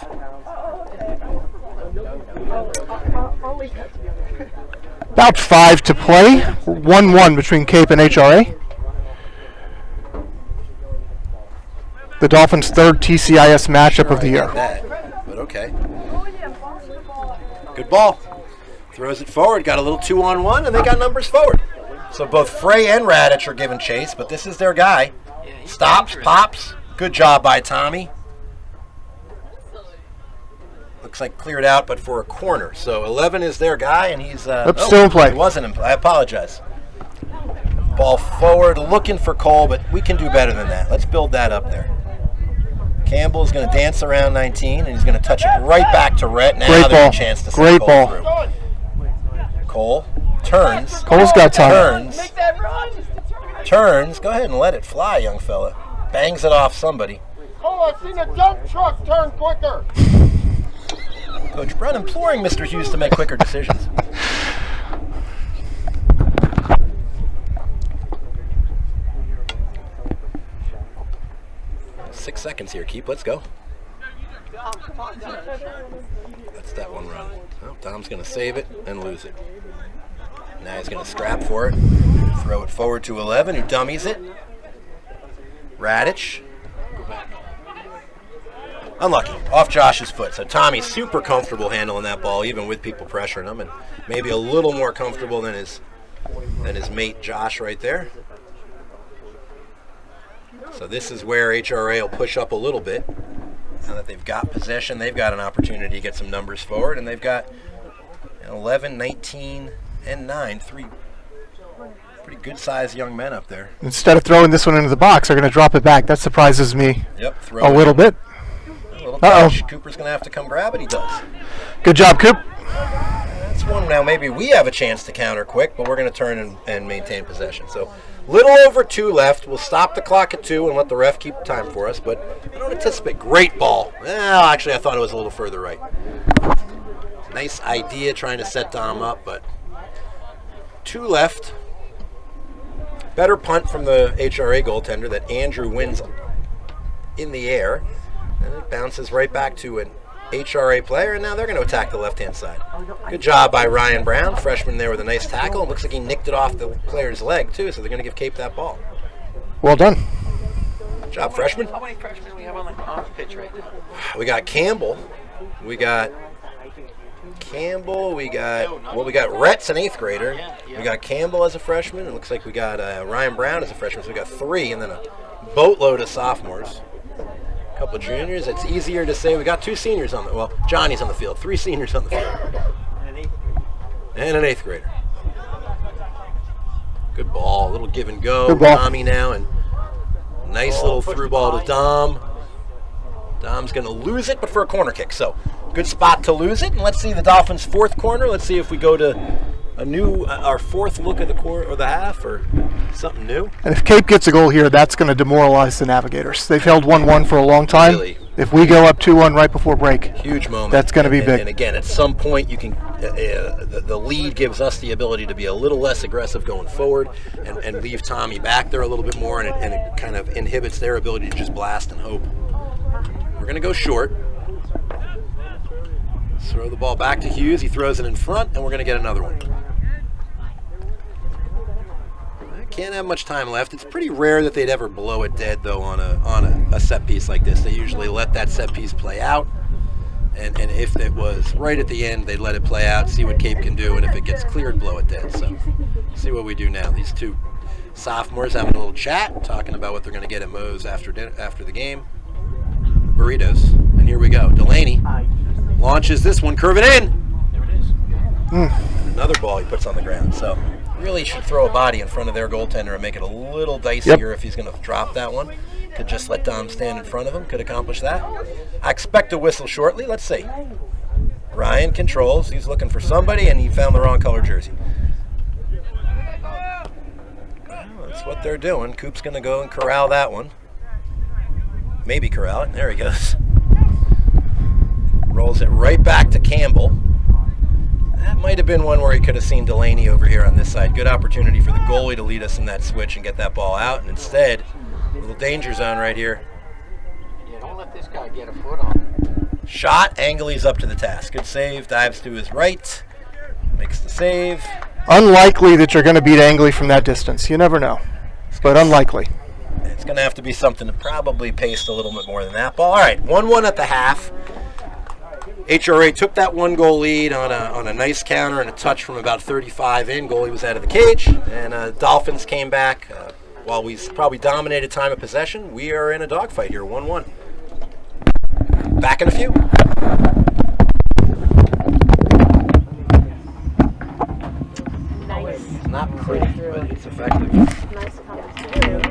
Speaker 3: About 5 to play. 1-1 between Cape and HRA. The Dolphins' third TCIS matchup of the year.
Speaker 1: But okay. Good ball. Throws it forward. Got a little 2-on-1, and they got numbers forward. So both Frey and Radich are giving chase, but this is their guy. Stops, pops. Good job by Tommy. Looks like cleared out, but for a corner. So 11 is their guy, and he's...
Speaker 3: still in play.
Speaker 1: He wasn't in play. I apologize. Ball forward, looking for Cole, but we can do better than that. Let's build that up there. Campbell's going to dance around 19, and he's going to touch it right back to Rhett. Now
Speaker 3: Great
Speaker 1: there's
Speaker 3: ball.
Speaker 1: a chance to
Speaker 3: Great
Speaker 1: send Cole
Speaker 3: ball.
Speaker 1: through. Cole turns.
Speaker 3: Cole's got time.
Speaker 1: Turns. Turns. Go ahead and let it fly, young fella. Bangs it off somebody.
Speaker 5: Oh, I seen a dump truck turn quicker.
Speaker 1: Coach Brunn imploring Mr. Hughes to make quicker decisions. Six seconds here, Keep. Let's go. That's that one run. Oh, Dom's going to save it and lose it. Now he's going to scrap for it. Throw it forward to 11, who dummies it. Radich. Unlucky. Off Josh's foot. So Tommy's super comfortable handling that ball, even with people pressuring him, and maybe a little more comfortable than his mate Josh right there. So this is where HRA will push up a little bit. Now that they've got possession, they've got an opportunity to get some numbers forward, and they've got 11, 19, and 9. Three pretty good-sized young men up there.
Speaker 3: Instead of throwing this one into the box, they're going to drop it back. That surprises me a little bit.
Speaker 1: A little touch. Cooper's going to have to come grab it. He does.
Speaker 3: Good job, Coop.
Speaker 1: That's one now. Maybe we have a chance to counter quick, but we're going to turn and maintain possession. So little over 2 left. We'll stop the clock at 2 and let the ref keep time for us, but I don't anticipate. Great ball. Well, actually, I thought it was a little further right. Nice idea trying to set Dom up, but 2 left. Better punt from the HRA goaltender that Andrew wins in the air, and it bounces right back to an HRA player, and now they're going to attack the left-hand side. Good job by Ryan Brown, freshman there with a nice tackle. It looks like he nicked it off the player's leg, too, so they're going to give Cape that ball.
Speaker 3: Well done.
Speaker 1: Good job, freshman.
Speaker 6: How many freshmen do we have on the pitch right now?
Speaker 1: We got Campbell. We got Rhett's an 8th grader. We got Campbell as a freshman. It looks like we got Ryan Brown as a freshman, so we got 3, and then a boatload of sophomores. A couple of juniors. It's easier to say we got 2 seniors on the, well, Johnny's on the field, 3 seniors on the field. And an 8th grader. Good ball, a little give and go.
Speaker 3: Good ball.
Speaker 1: Tommy now, and nice little through ball to Dom. Dom's going to lose it, but for a corner kick. So good spot to lose it. And let's see the Dolphins' 4th corner. Let's see if we go to a new, our 4th look at the quarter or the half, or something new.
Speaker 3: And if Cape gets a goal here, that's going to demoralize the Navigators. They've held 1-1 for a long time.
Speaker 1: Really?
Speaker 3: If we go up 2-1 right before break,
Speaker 1: Huge moment.
Speaker 3: That's going to be big.
Speaker 1: And again, at some point, you can the lead gives us the ability to be a little less aggressive going forward and leave Tommy back there a little bit more, and it kind of inhibits their ability to just blast and hope. We're going to go short. Throw the ball back to Hughes. He throws it in front, and we're going to get another one. Can't have much time left. It's pretty rare that they'd ever blow it dead, though, on a set piece like this. They usually let that set piece play out, and if it was right at the end, they'd let it play out, see what Cape can do, and if it gets cleared, blow it dead. So, see what we do now. These 2 sophomores having a little chat, talking about what they're going to get at Moe's after the game. Burritos, and here we go. Delaney launches this one, curve it in.
Speaker 4: There it is.
Speaker 1: And another ball he puts on the ground. So really should throw a body in front of their goaltender and make it a little dicier if he's going to drop that one. Could just let Dom stand in front of him. Could accomplish that. I expect a whistle shortly. Let's see. Ryan controls. He's looking for somebody, and he found the wrong color jersey. Well, that's what they're doing. Coop's going to go and corral that one. Maybe corral it. There he goes. Rolls it right back to Campbell. That might have been one where he could have seen Delaney over here on this side. Good opportunity for the goalie to lead us in that switch and get that ball out. And instead, a little danger zone right here.
Speaker 6: Yeah, don't let this guy get a foot on.
Speaker 1: Shot. Angley's up to the task. Good save. Dives to his right. Makes the save.
Speaker 3: unlikely that you're going to beat Angley from that distance. You never know, but unlikely.
Speaker 1: It's going to have to be something that probably paced a little bit more than that ball. All right, 1-1 at the half. HRA took that 1-goal lead on a nice counter and a touch from about 35 in. Goalie was out of the cage, and Dolphins came back. While we probably dominated time of possession, we are in a dogfight here, 1-1. Back in a few.
Speaker 2: Nice.
Speaker 1: It's not pretty, but it's effective.
Speaker 2: Nice conversation.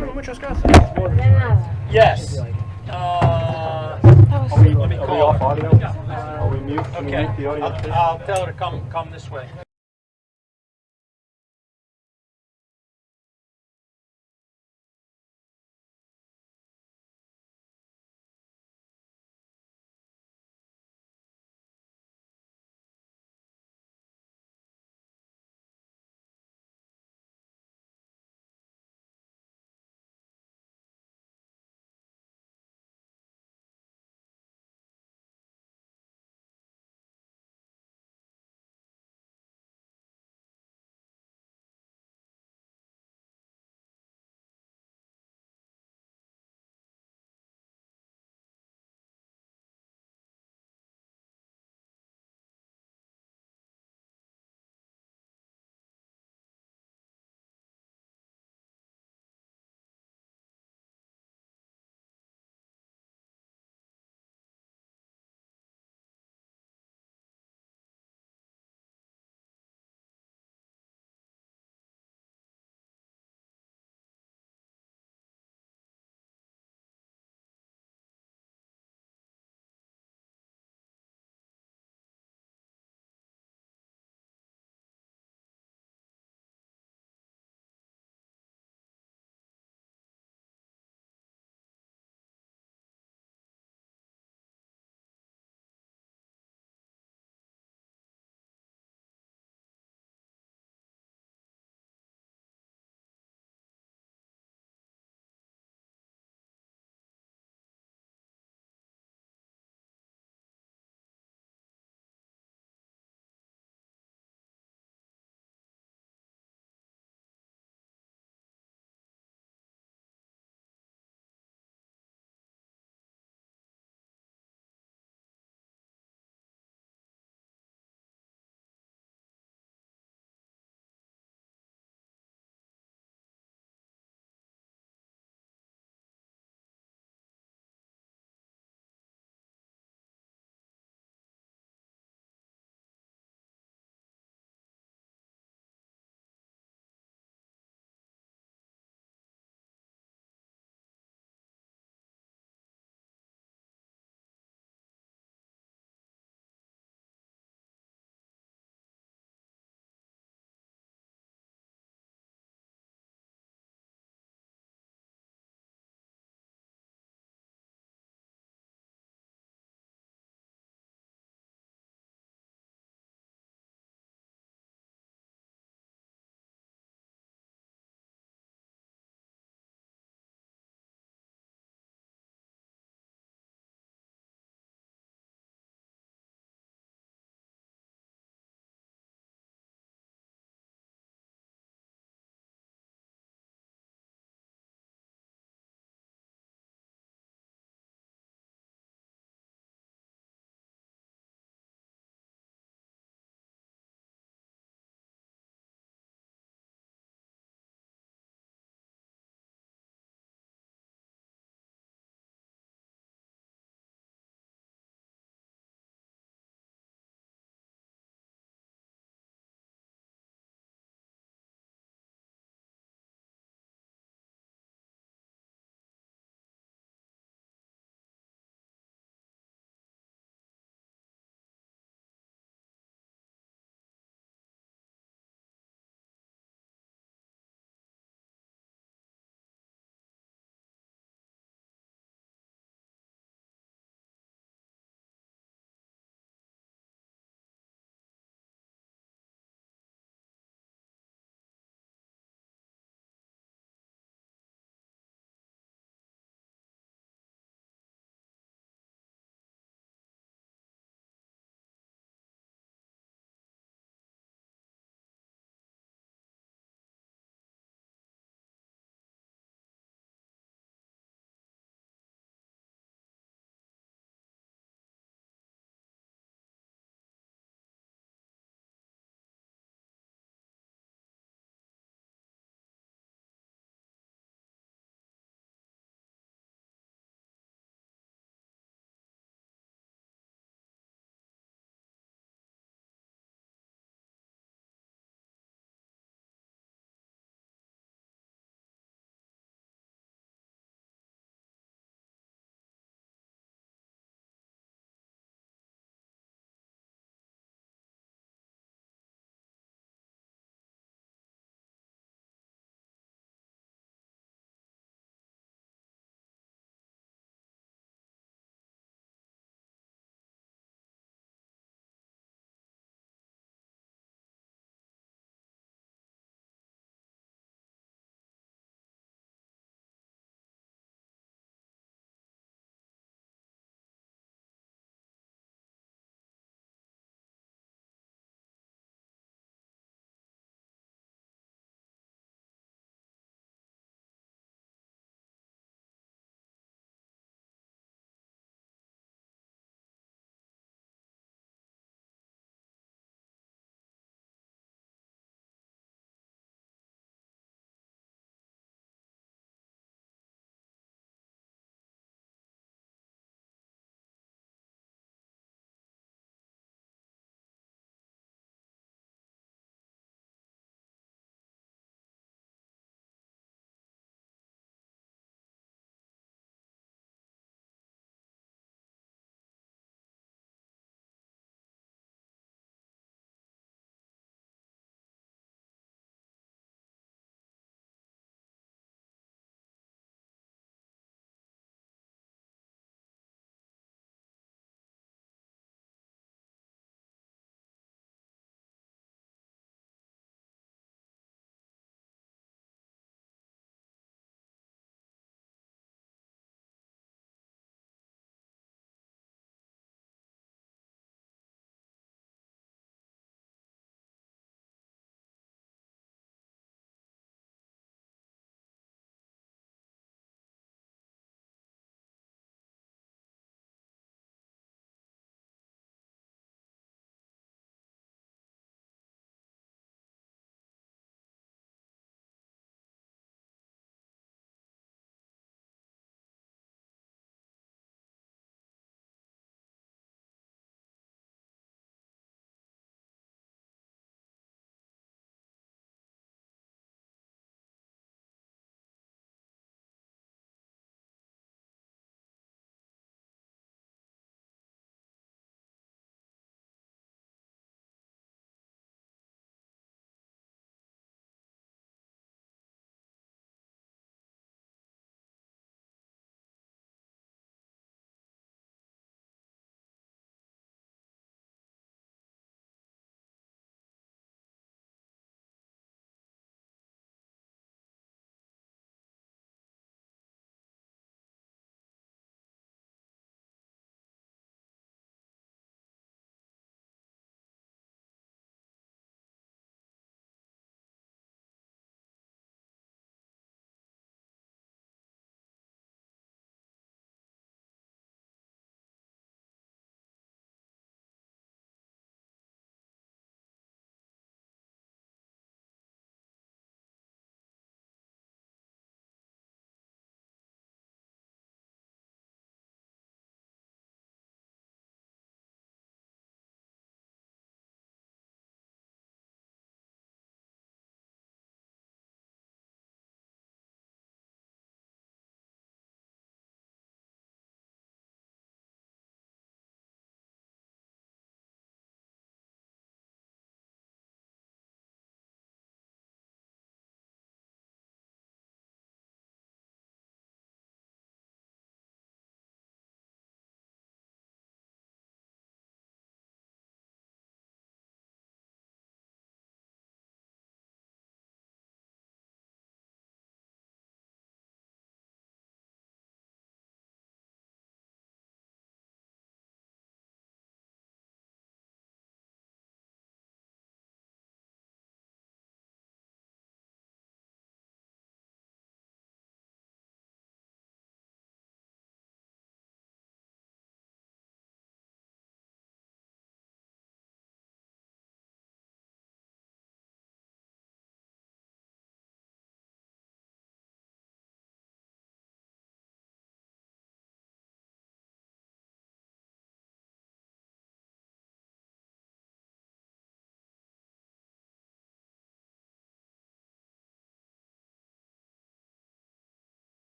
Speaker 4: Yes.
Speaker 3: the audio.
Speaker 4: I'll tell her to come this way.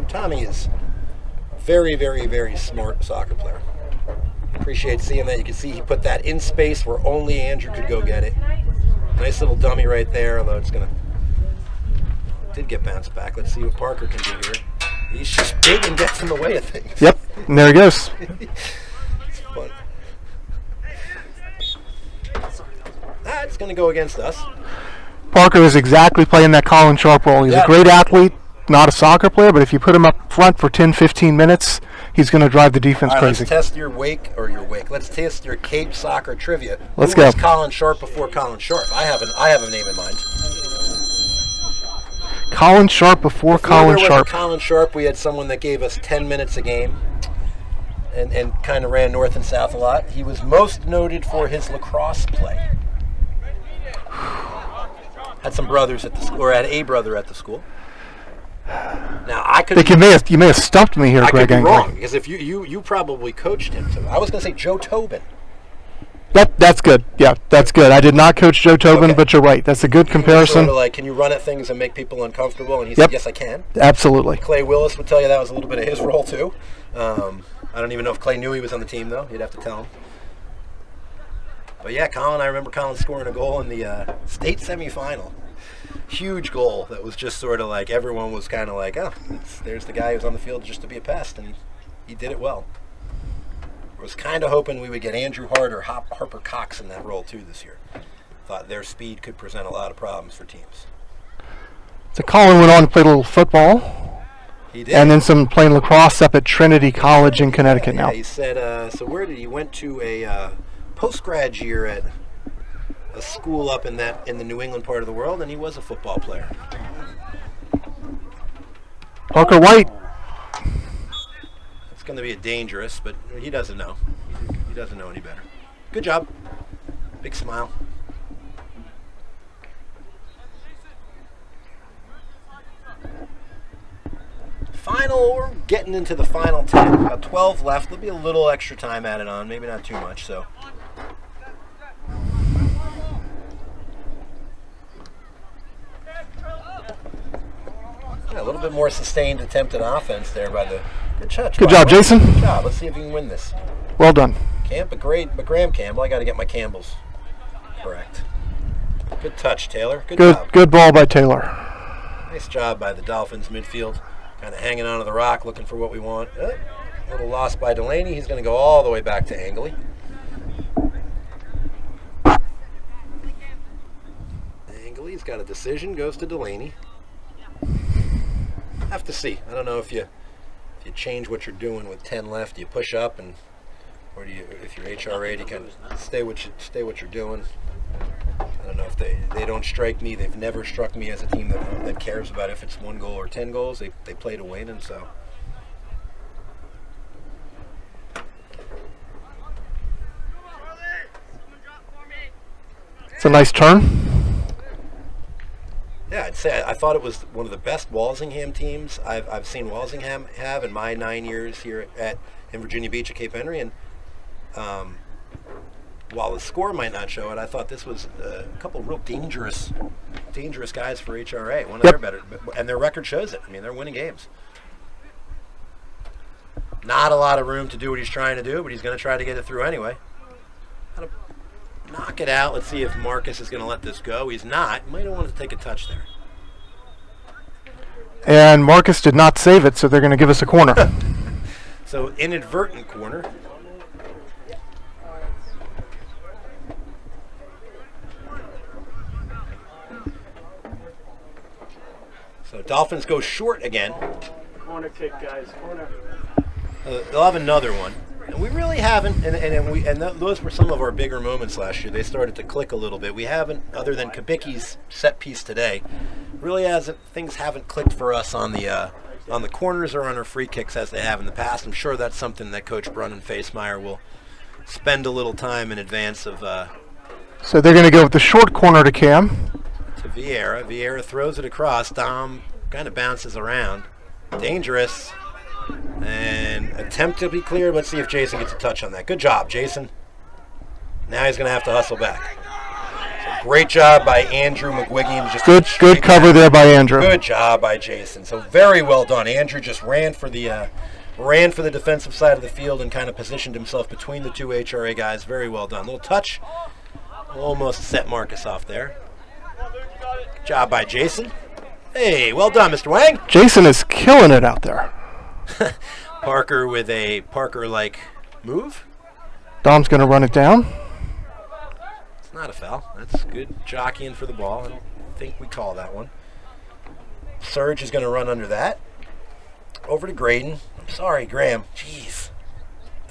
Speaker 1: Tommy is very, very, very smart soccer player. Appreciate seeing that. You can see he put that in space where only Andrew could go get it. Nice little dummy right there, although it's did get bounced back. Let's see what Parker can do here. He's just big and gets in the way of things.
Speaker 3: Yep, and there he goes.
Speaker 1: It's fun. It's going to go against us.
Speaker 3: Parker is exactly playing that Colin Sharp role. He's a great athlete, not a soccer player, but if you put him up front for 10, 15 minutes, he's going to drive the defense crazy.
Speaker 1: Let's test your wake. Let's test your Cape soccer trivia.
Speaker 3: Let's
Speaker 1: Who
Speaker 3: go.
Speaker 1: was Colin Sharp before Colin Sharp? I have a name in mind.
Speaker 3: Colin Sharp before Colin
Speaker 1: there was
Speaker 3: Sharp.
Speaker 1: a Colin Sharp, we had someone that gave us 10 minutes a game and kind of ran north and south a lot. He was most noted for his lacrosse play. Had some brothers at the school, or had a brother at the school. Now I could.
Speaker 3: You may have stumped me here,
Speaker 1: I
Speaker 3: Greg
Speaker 1: could be
Speaker 3: Angley.
Speaker 1: wrong because if you probably coached him. So I was going to say Joe Tobin.
Speaker 3: That's good. Yeah, that's good. I did not coach Joe Tobin,
Speaker 1: Okay.
Speaker 3: but you're right. That's a good comparison.
Speaker 1: Sort of like, can you run at things and make people uncomfortable? And he said, yes, I can.
Speaker 3: Absolutely.
Speaker 1: Clay Willis would tell you that was a little bit of his role too. I don't even know if Clay knew he was on the team though. You'd have to tell him. But yeah, Colin, I remember Colin scoring a goal in the state semifinal. Huge goal that was just sort of like everyone was kind of like, oh, there's the guy who's on the field just to be a pest, and he did it well. I was kind of hoping we would get Andrew Hart or Harper Cox in that role too this year. Thought their speed could present a lot of problems for teams.
Speaker 3: So Colin went on to play a little football.
Speaker 1: He did.
Speaker 3: And then some playing lacrosse up at Trinity College in Connecticut now.
Speaker 1: Yeah, he said, so where did he went to a post-grad year at a school up in the New England part of the world, and he was a football player.
Speaker 3: Parker White.
Speaker 1: It's going to be a dangerous, but he doesn't know. He doesn't know any better. Good job. Big smile. We're getting into the final 10. About 12 left. There'll be a little extra time added on, maybe not too much, so. Yeah, a little bit more sustained attempt at offense there by the good touch.
Speaker 3: Good job, Jason.
Speaker 1: Good job. Let's see if you can win this.
Speaker 3: Well done.
Speaker 1: But Graham Campbell. I got to get my Campbells correct. Good touch, Taylor. Good job.
Speaker 3: Good ball by Taylor.
Speaker 1: Nice job by the Dolphins midfield. Kind of hanging onto the rock, looking for what we want. A little loss by Delaney. He's going to go all the way back to Angley. Angley's got a decision. Goes to Delaney. Have to see. I don't know if you change what you're doing with 10 left. Do you push up, or do you, if you're HRA, do you kind of stay what you're doing? I don't know if they don't strike me. They've never struck me as a team that cares about if it's 1 goal or 10 goals. They play to win, and so.
Speaker 3: It's a nice turn.
Speaker 1: Yeah, I'd say I thought it was one of the best Walsingham teams I've seen Walsingham have in my 9 years here in Virginia Beach at Cape Henry, and while the score might not show it, I thought this was a couple real dangerous guys for HRA. One of their better, and their record shows it. I mean, they're winning games. Not a lot of room to do what he's trying to do, but he's going to try to get it through anyway. Gotta knock it out. Let's see if Marcus is going to let this go. He's not. He might have wanted to take a touch there.
Speaker 3: And Marcus did not save it, so they're going to give us a corner.
Speaker 1: So inadvertent corner. So Dolphins go short again.
Speaker 4: Corner kick, guys. Corner.
Speaker 1: They'll have another one. And we really haven't, those were some of our bigger moments last year. They started to click a little bit. We haven't, other than Kabicki's set piece today, things haven't clicked for us on the corners or on our free kicks as they have in the past. I'm sure that's something that Coach Brunn and Facemeyer will spend a little time in advance of.
Speaker 3: So they're going to go with the short corner to Cam.
Speaker 1: To Vieira. Vieira throws it across. Dom kind of bounces around. Dangerous. And attempt to be clear. Let's see if Jason gets a touch on that. Good job, Jason. Now he's going to have to hustle back. Great job by Andrew McGuigan. Just
Speaker 3: Good cover there by Andrew.
Speaker 1: Good job by Jason. So very well done. Andrew just ran for the defensive side of the field and kind of positioned himself between the two HRA guys. Very well done. Little touch. Almost set Marcus off there. Good job by Jason. Hey, well done, Mr. Wang.
Speaker 3: Jason is killing it out there.
Speaker 1: Parker with a Parker-like move.
Speaker 3: Dom's going to run it down.
Speaker 1: It's not a foul. That's good jockeying for the ball. I don't think we call that one. Serge is going to run under that. Over to Graydon. I'm sorry, Graham. Jeez.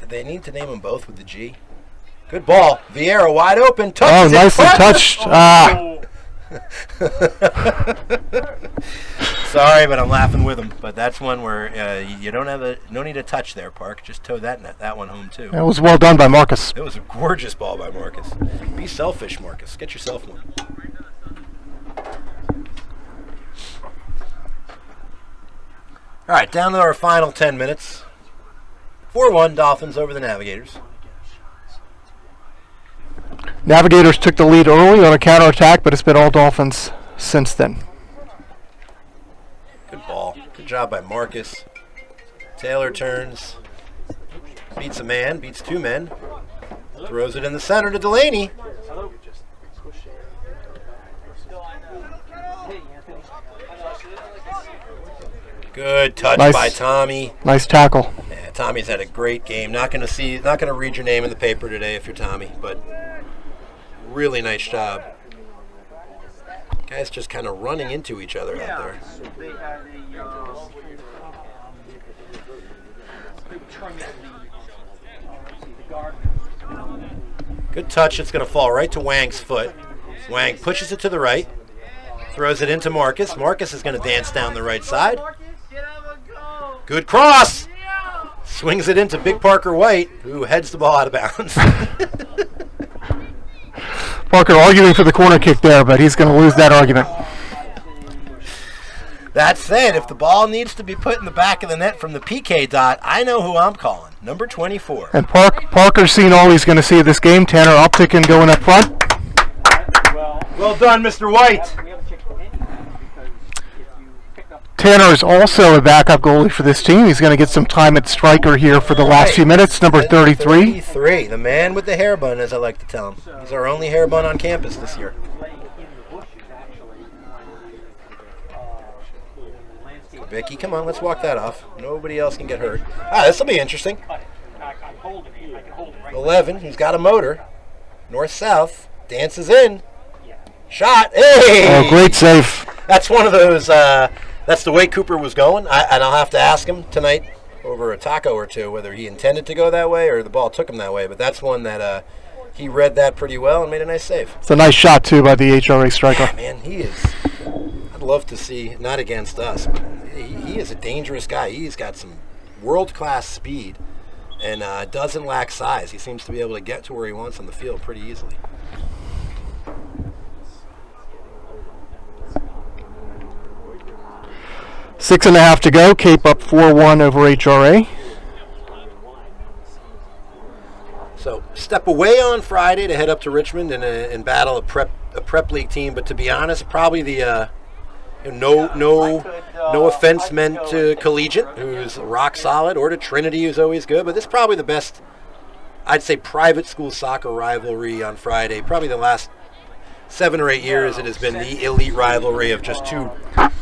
Speaker 1: Did they need to name them both with the G? Good ball. Vieira wide open.
Speaker 3: Oh, nicely touched.
Speaker 1: Sorry, but I'm laughing with him. But that's one where you don't have no need to touch there, Park. Just toe that one home too.
Speaker 3: That was well done by Marcus.
Speaker 1: It was a gorgeous ball by Marcus. Be selfish, Marcus. Get yourself one. All right, down to our final 10 minutes. 4-1 Dolphins over the Navigators.
Speaker 3: Navigators took the lead early on a counterattack, but it's been all Dolphins since then.
Speaker 1: Good ball. Good job by Marcus. Taylor turns. Beats a man. Beats two men. Throws it in the center to Delaney. Good touch by Tommy.
Speaker 3: Nice tackle.
Speaker 1: Yeah, Tommy's had a great game. Not going to read your name in the paper today if you're Tommy, but really nice job. Guys just kind of running into each other out there. Good touch. It's going to fall right to Wang's foot. Wang pushes it to the right. Throws it into Marcus. Marcus is going to dance down the right side. Good cross. Swings it into Big Parker White, who heads the ball out of bounds.
Speaker 3: Parker arguing for the corner kick there, but he's going to lose that argument.
Speaker 1: That said, if the ball needs to be put in the back of the net from the PK dot, I know who I'm calling. Number 24.
Speaker 3: And Parker's seen all he's going to see of this game. Tanner Uptickin going up front.
Speaker 1: Well done, Mr. White.
Speaker 3: Tanner is also a backup goalie for this team. He's going to get some time at striker here for the last few minutes. Number 33.
Speaker 1: 33, the man with the hair bun, as I like to tell him. He's our only hair bun on campus this year. Vicky, come on, let's walk that off. Nobody else can get hurt. This will be interesting. 11, he's got a motor. North-south, dances in. Shot, hey!
Speaker 3: Oh, great save.
Speaker 1: That's one of those, that's the way Cooper was going. And I'll have to ask him tonight over a taco or two whether he intended to go that way or the ball took him that way. But that's one that he read that pretty well and made a nice save.
Speaker 3: It's a nice shot, too, by the HRA striker.
Speaker 1: Yeah, man, he is. I'd love to see, not against us, but he is a dangerous guy. He's got some world-class speed and doesn't lack size. He seems to be able to get to where he wants on the field pretty easily.
Speaker 3: Six and a half to go. Cape up 4-1 over HRA.
Speaker 1: So step away on Friday to head up to Richmond and battle a prep league team. But to be honest, probably the no offense meant to Collegiate, who's rock solid, or to Trinity, who's always good. But this is probably the best, I'd say, private school soccer rivalry on Friday. Probably the last 7 or 8 years, it has been the elite rivalry of just two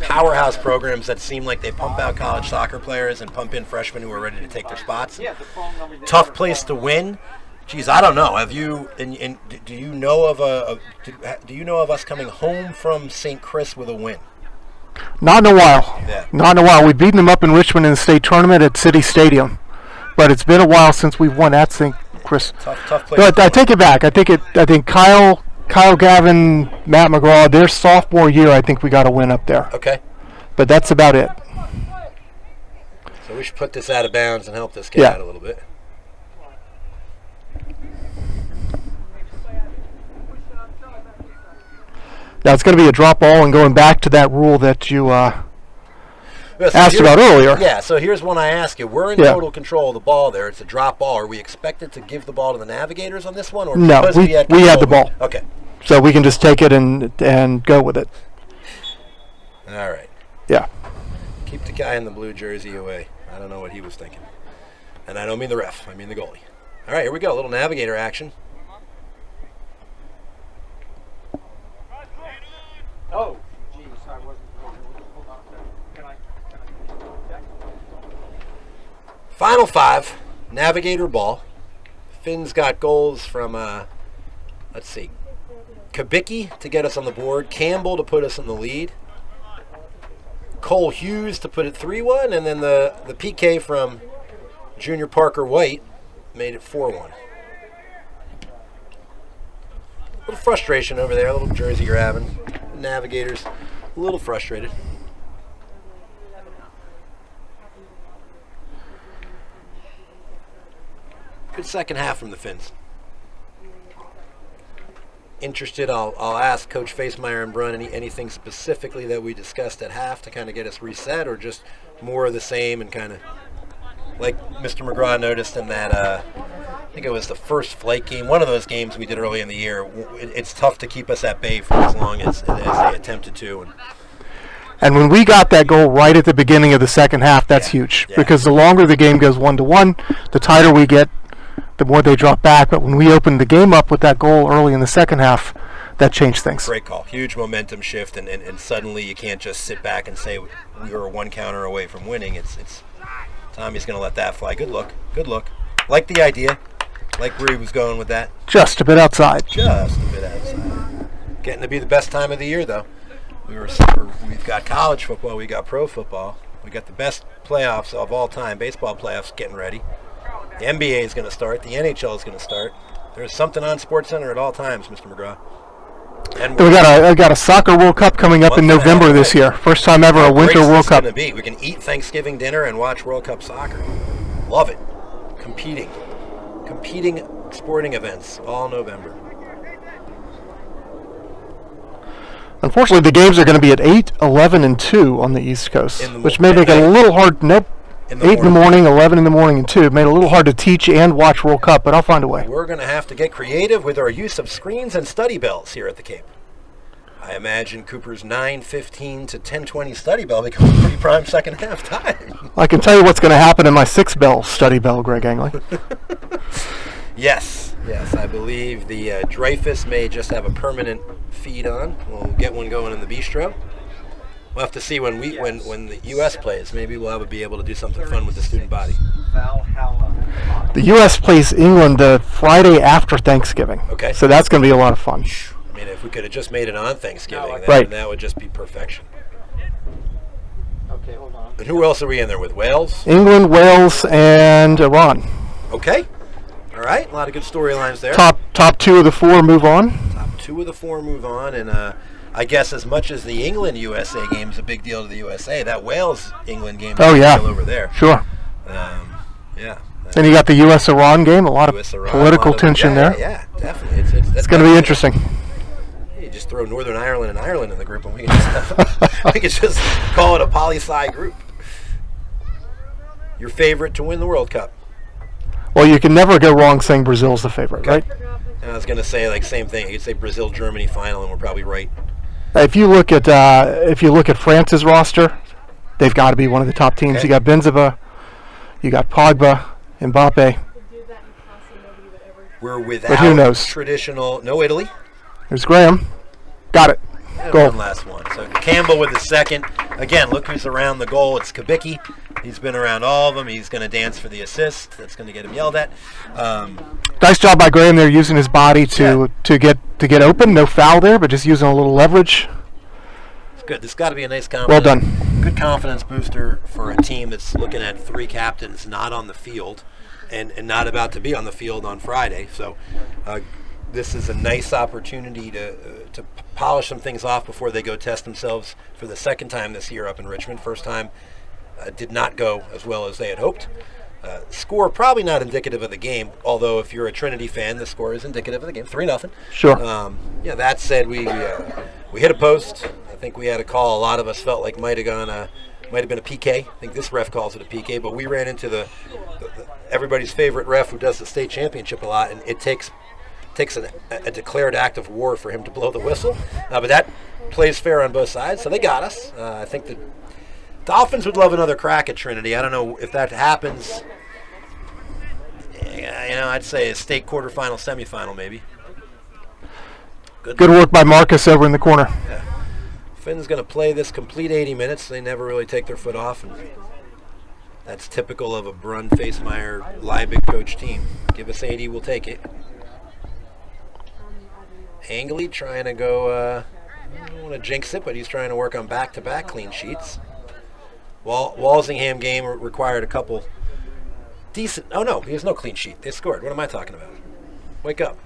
Speaker 1: powerhouse programs that seem like they pump out college soccer players and pump in freshmen who are ready to take their spots. Tough place to win. Geez, I don't know. Have you? Do you know of us coming home from St. Chris with a win?
Speaker 3: Not in a while.
Speaker 1: Yeah.
Speaker 3: Not in a while. We've beaten them up in Richmond in the state tournament at City Stadium, but it's been a while since we've won at St. Chris.
Speaker 1: Tough place.
Speaker 3: But I take it back. I think Kyle Gavin, Matt McGraw, their sophomore year, I think we got a win up there.
Speaker 1: Okay.
Speaker 3: But that's about it.
Speaker 1: So we should put this out of bounds and help this kid out a little bit.
Speaker 3: Now it's going to be a drop ball and going back to that rule that you asked about earlier.
Speaker 1: Yeah, so here's one I ask you. We're in total control of the ball there. It's a drop ball. Are we expected to give the ball to the Navigators on this one? Or
Speaker 3: no,
Speaker 1: because
Speaker 3: we had the ball.
Speaker 1: Okay.
Speaker 3: So we can just take it and go with it.
Speaker 1: All right.
Speaker 3: Yeah.
Speaker 1: Keep the guy in the blue jersey away. I don't know what he was thinking. And I don't mean the ref. I mean the goalie. All right, here we go. A little navigator action.
Speaker 4: Oh, geez, I wasn't. Hold on a second. Can I? Yeah.
Speaker 1: Final 5. Navigator ball. Finn's got goals from, let's see, Kabicki to get us on the board. Campbell to put us in the lead. Cole Hughes to put it 3-1. And then the PK from Junior Parker White made it 4-1. A little frustration over there, a little jersey grabbing. Navigators, a little frustrated. Good second half from the Finns. Interested, I'll ask Coach Facemeyer and Brunn anything specifically that we discussed at half to kind of get us reset, or just more of the same and kind of like Mr. McGraw noticed in that, I think it was the first flight game, one of those games we did early in the year. It's tough to keep us at bay for as long as they attempted to.
Speaker 3: And when we got that goal right at the beginning of the second half, that's huge.
Speaker 1: Yeah.
Speaker 3: Because the longer the game goes 1-1, the tighter we get, the more they drop back. But when we opened the game up with that goal early in the second half, that changed things.
Speaker 1: Great call. Huge momentum shift, and suddenly you can't just sit back and say we were one counter away from winning. It's Tommy's going to let that fly. Good look. Good look. Like the idea. Like where he was going with that.
Speaker 3: Just a bit outside.
Speaker 1: Just a bit outside. Getting to be the best time of the year, though. We've got college football. We got pro football. We got the best playoffs of all time. Baseball playoffs getting ready. The NBA is going to start. The NHL is going to start. There's something on SportsCenter at all times, Mr. McGraw. And
Speaker 3: Then we got a soccer World Cup coming up in November this year. First time ever a Winter World Cup.
Speaker 1: Going to be. We can eat Thanksgiving dinner and watch World Cup soccer. Love it. Competing sporting events all November.
Speaker 3: Unfortunately, the games are going to be at 8, 11, and 2 on the East Coast, which may make it a little hard. Nope. 8 in the morning, 11 in the morning, and 2. Made it a little hard to teach and watch World Cup, but I'll find a way.
Speaker 1: We're going to have to get creative with our use of screens and study bells here at the Cape. I imagine Cooper's 9:15 to 10:20 study bell becomes a pretty prime second half time.
Speaker 3: I can tell you what's going to happen in my 6-bell study bell, Greg Angley.
Speaker 1: Yes, I believe the Dreyfus may just have a permanent feed on. We'll get one going in the bistro. We'll have to see when the U.S. plays. Maybe we'll be able to do something fun with the student body.
Speaker 4: Valhalla.
Speaker 3: The U.S. plays England the Friday after Thanksgiving.
Speaker 1: Okay.
Speaker 3: So that's going to be a lot of fun.
Speaker 1: I mean, if we could have just made it on Thanksgiving, then
Speaker 3: Right.
Speaker 1: that would just be perfection.
Speaker 4: Okay, hold on.
Speaker 1: And who else are we in there with? Wales?
Speaker 3: England, Wales, and Iran.
Speaker 1: Okay. All right. A lot of good storylines there.
Speaker 3: Top 2 of the 4 move on.
Speaker 1: Top 2 of the 4 move on. And I guess as much as the England-USA game is a big deal to the USA, that Wales-England game is a big deal over there.
Speaker 3: Sure.
Speaker 1: Yeah.
Speaker 3: Then you got the U.S.-Iran game. A lot of
Speaker 1: US-Iran,
Speaker 3: political tension there.
Speaker 1: Yeah, definitely.
Speaker 3: It's going to be interesting.
Speaker 1: You just throw Northern Ireland and Ireland in the group, and we can just call it a poli-sci group. Your favorite to win the World Cup?
Speaker 3: Well, you can never go wrong saying Brazil's the favorite, right?
Speaker 1: I was going to say same thing. You could say Brazil-Germany final, and we're probably right.
Speaker 3: If you look at France's roster, they've got to be one of the top teams.
Speaker 1: Okay.
Speaker 3: You got Benzema, you got Pogba, Mbappe.
Speaker 1: We're
Speaker 3: But
Speaker 1: without
Speaker 3: who knows?
Speaker 1: traditional. No Italy.
Speaker 3: There's Graham. Got it.
Speaker 1: And
Speaker 3: Goal.
Speaker 1: one last one. So Campbell with the second. Again, look who's around the goal. It's Kabicki. He's been around all of them. He's going to dance for the assist. That's going to get him yelled at.
Speaker 3: Nice job by Graham there, using his body to get open. No foul there, but just using a little leverage.
Speaker 1: It's good. This got to be a nice confidence.
Speaker 3: Well done.
Speaker 1: Good confidence booster for a team that's looking at 3 captains not on the field and not about to be on the field on Friday. So this is a nice opportunity to polish some things off before they go test themselves for the second time this year up in Richmond. First time did not go as well as they had hoped. Score probably not indicative of the game, although if you're a Trinity fan, the score is indicative of the game. 3-0.
Speaker 3: Sure.
Speaker 1: That said, we hit a post. I think we had a call. A lot of us felt like might have been a PK. I think this ref calls it a PK, but we ran into the everybody's favorite ref who does the state championship a lot, and it takes takes a declared act of war for him to blow the whistle. But that plays fair on both sides, so they got us. I think the Dolphins would love another crack at Trinity. I don't know if that happens. I'd say a state quarterfinal, semifinal, maybe.
Speaker 3: Good work by Marcus over in the corner.
Speaker 1: Yeah. Finn's going to play this complete 80 minutes. They never really take their foot off, and that's typical of a Brun, Facemeyer, Liebig coach team. Give us 80, we'll take it. Angley trying to go, I don't want to jinx it, but he's trying to work on back-to-back clean sheets. Walsingham game required a couple decent. Oh no, he has no clean sheet. They scored. What am I talking about? Wake up.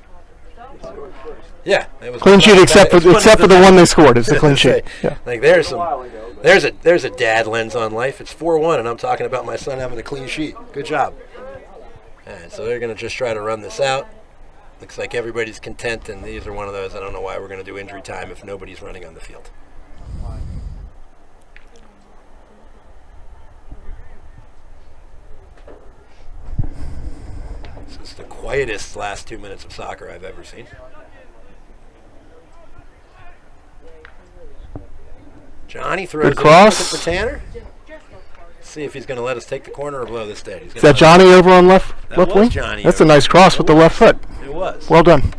Speaker 1: Yeah, it was
Speaker 3: Clean sheet except for the one they scored. It's a clean sheet. Yeah.
Speaker 1: Like there's a dad lens on life. It's 4-1, and I'm talking about my son having a clean sheet. Good job. All right, so they're going to just try to run this out. Looks like everybody's content, and these are one of those. I don't know why we're going to do injury time if nobody's running on the field. This is the quietest last 2 minutes of soccer I've ever seen. Johnny throws
Speaker 3: Good cross.
Speaker 1: it for Tanner. Let's see if he's going to let us take the corner or blow this dead.
Speaker 3: Is that Johnny over on left wing?
Speaker 1: Johnny.
Speaker 3: That's a nice cross with the left foot.
Speaker 1: It was.
Speaker 3: Well done.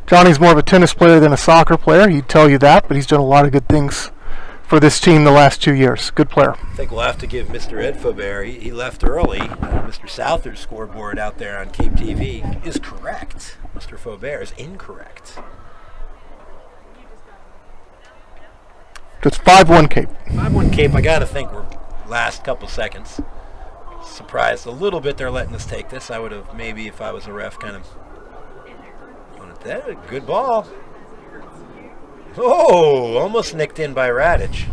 Speaker 3: Johnny's more of a tennis player than a soccer player. He'd tell you that, but he's done a lot of good things for this team the last 2 years. Good player.
Speaker 1: I think we'll have to give Mr. Ed Faubert, he left early. Mr. Souther's scoreboard out there on Cape TV is correct. Mr. Faubert is incorrect.
Speaker 3: It's 5-1 Cape.
Speaker 1: 5-1 Cape, I got to think we're last couple seconds. Surprised a little bit they're letting us take this. I would have maybe, if I was a ref, kind of wanted that. Good ball. Oh, almost nicked in by Radic.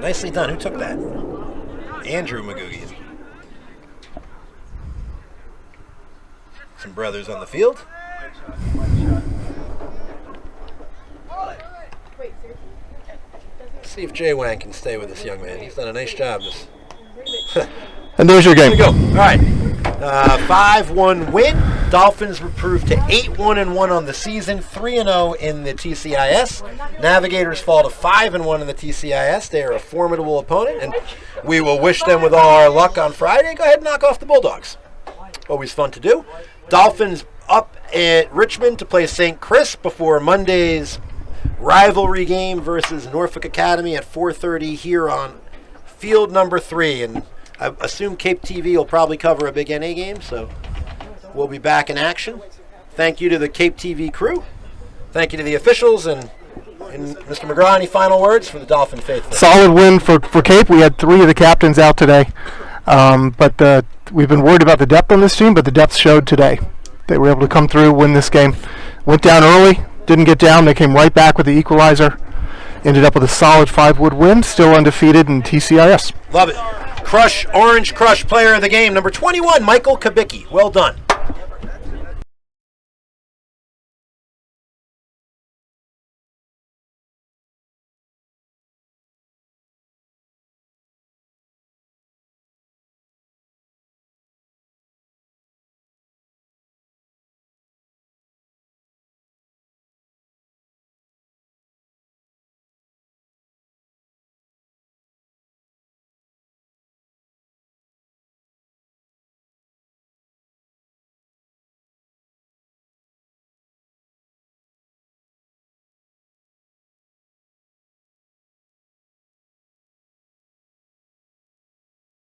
Speaker 1: Nicely done. Who took that? Andrew Magoogie. Some brothers on the field. See if Jay Wang can stay with this young man. He's done a nice job.
Speaker 3: And there's your game.
Speaker 1: There you go. All right. 5-1 win. Dolphins improved to 8-1-1 on the season, 3-0 in the TCIS. Navigators fall to 5-1 in the TCIS. They are a formidable opponent, and we will wish them with all our luck on Friday. Go ahead and knock off the Bulldogs. Always fun to do. Dolphins up at Richmond to play St. Chris before Monday's rivalry game versus Norfolk Academy at 4:30 here on field number 3. And I assume Cape TV will probably cover a big NA game, so we'll be back in action. Thank you to the Cape TV crew. Thank you to the officials, and Mr. McGraw, any final words for the Dolphin faithful?
Speaker 3: Solid win for Cape. We had 3 of the captains out today, but we've been worried about the depth on this team, but the depth showed today. They were able to come through, win this game. Went down early, didn't get down. They came right back with the equalizer. Ended up with a solid 5-wood win, still undefeated in TCIS.
Speaker 1: Love it. Orange Crush player of the game, number 21, Michael Kabicki. Well done.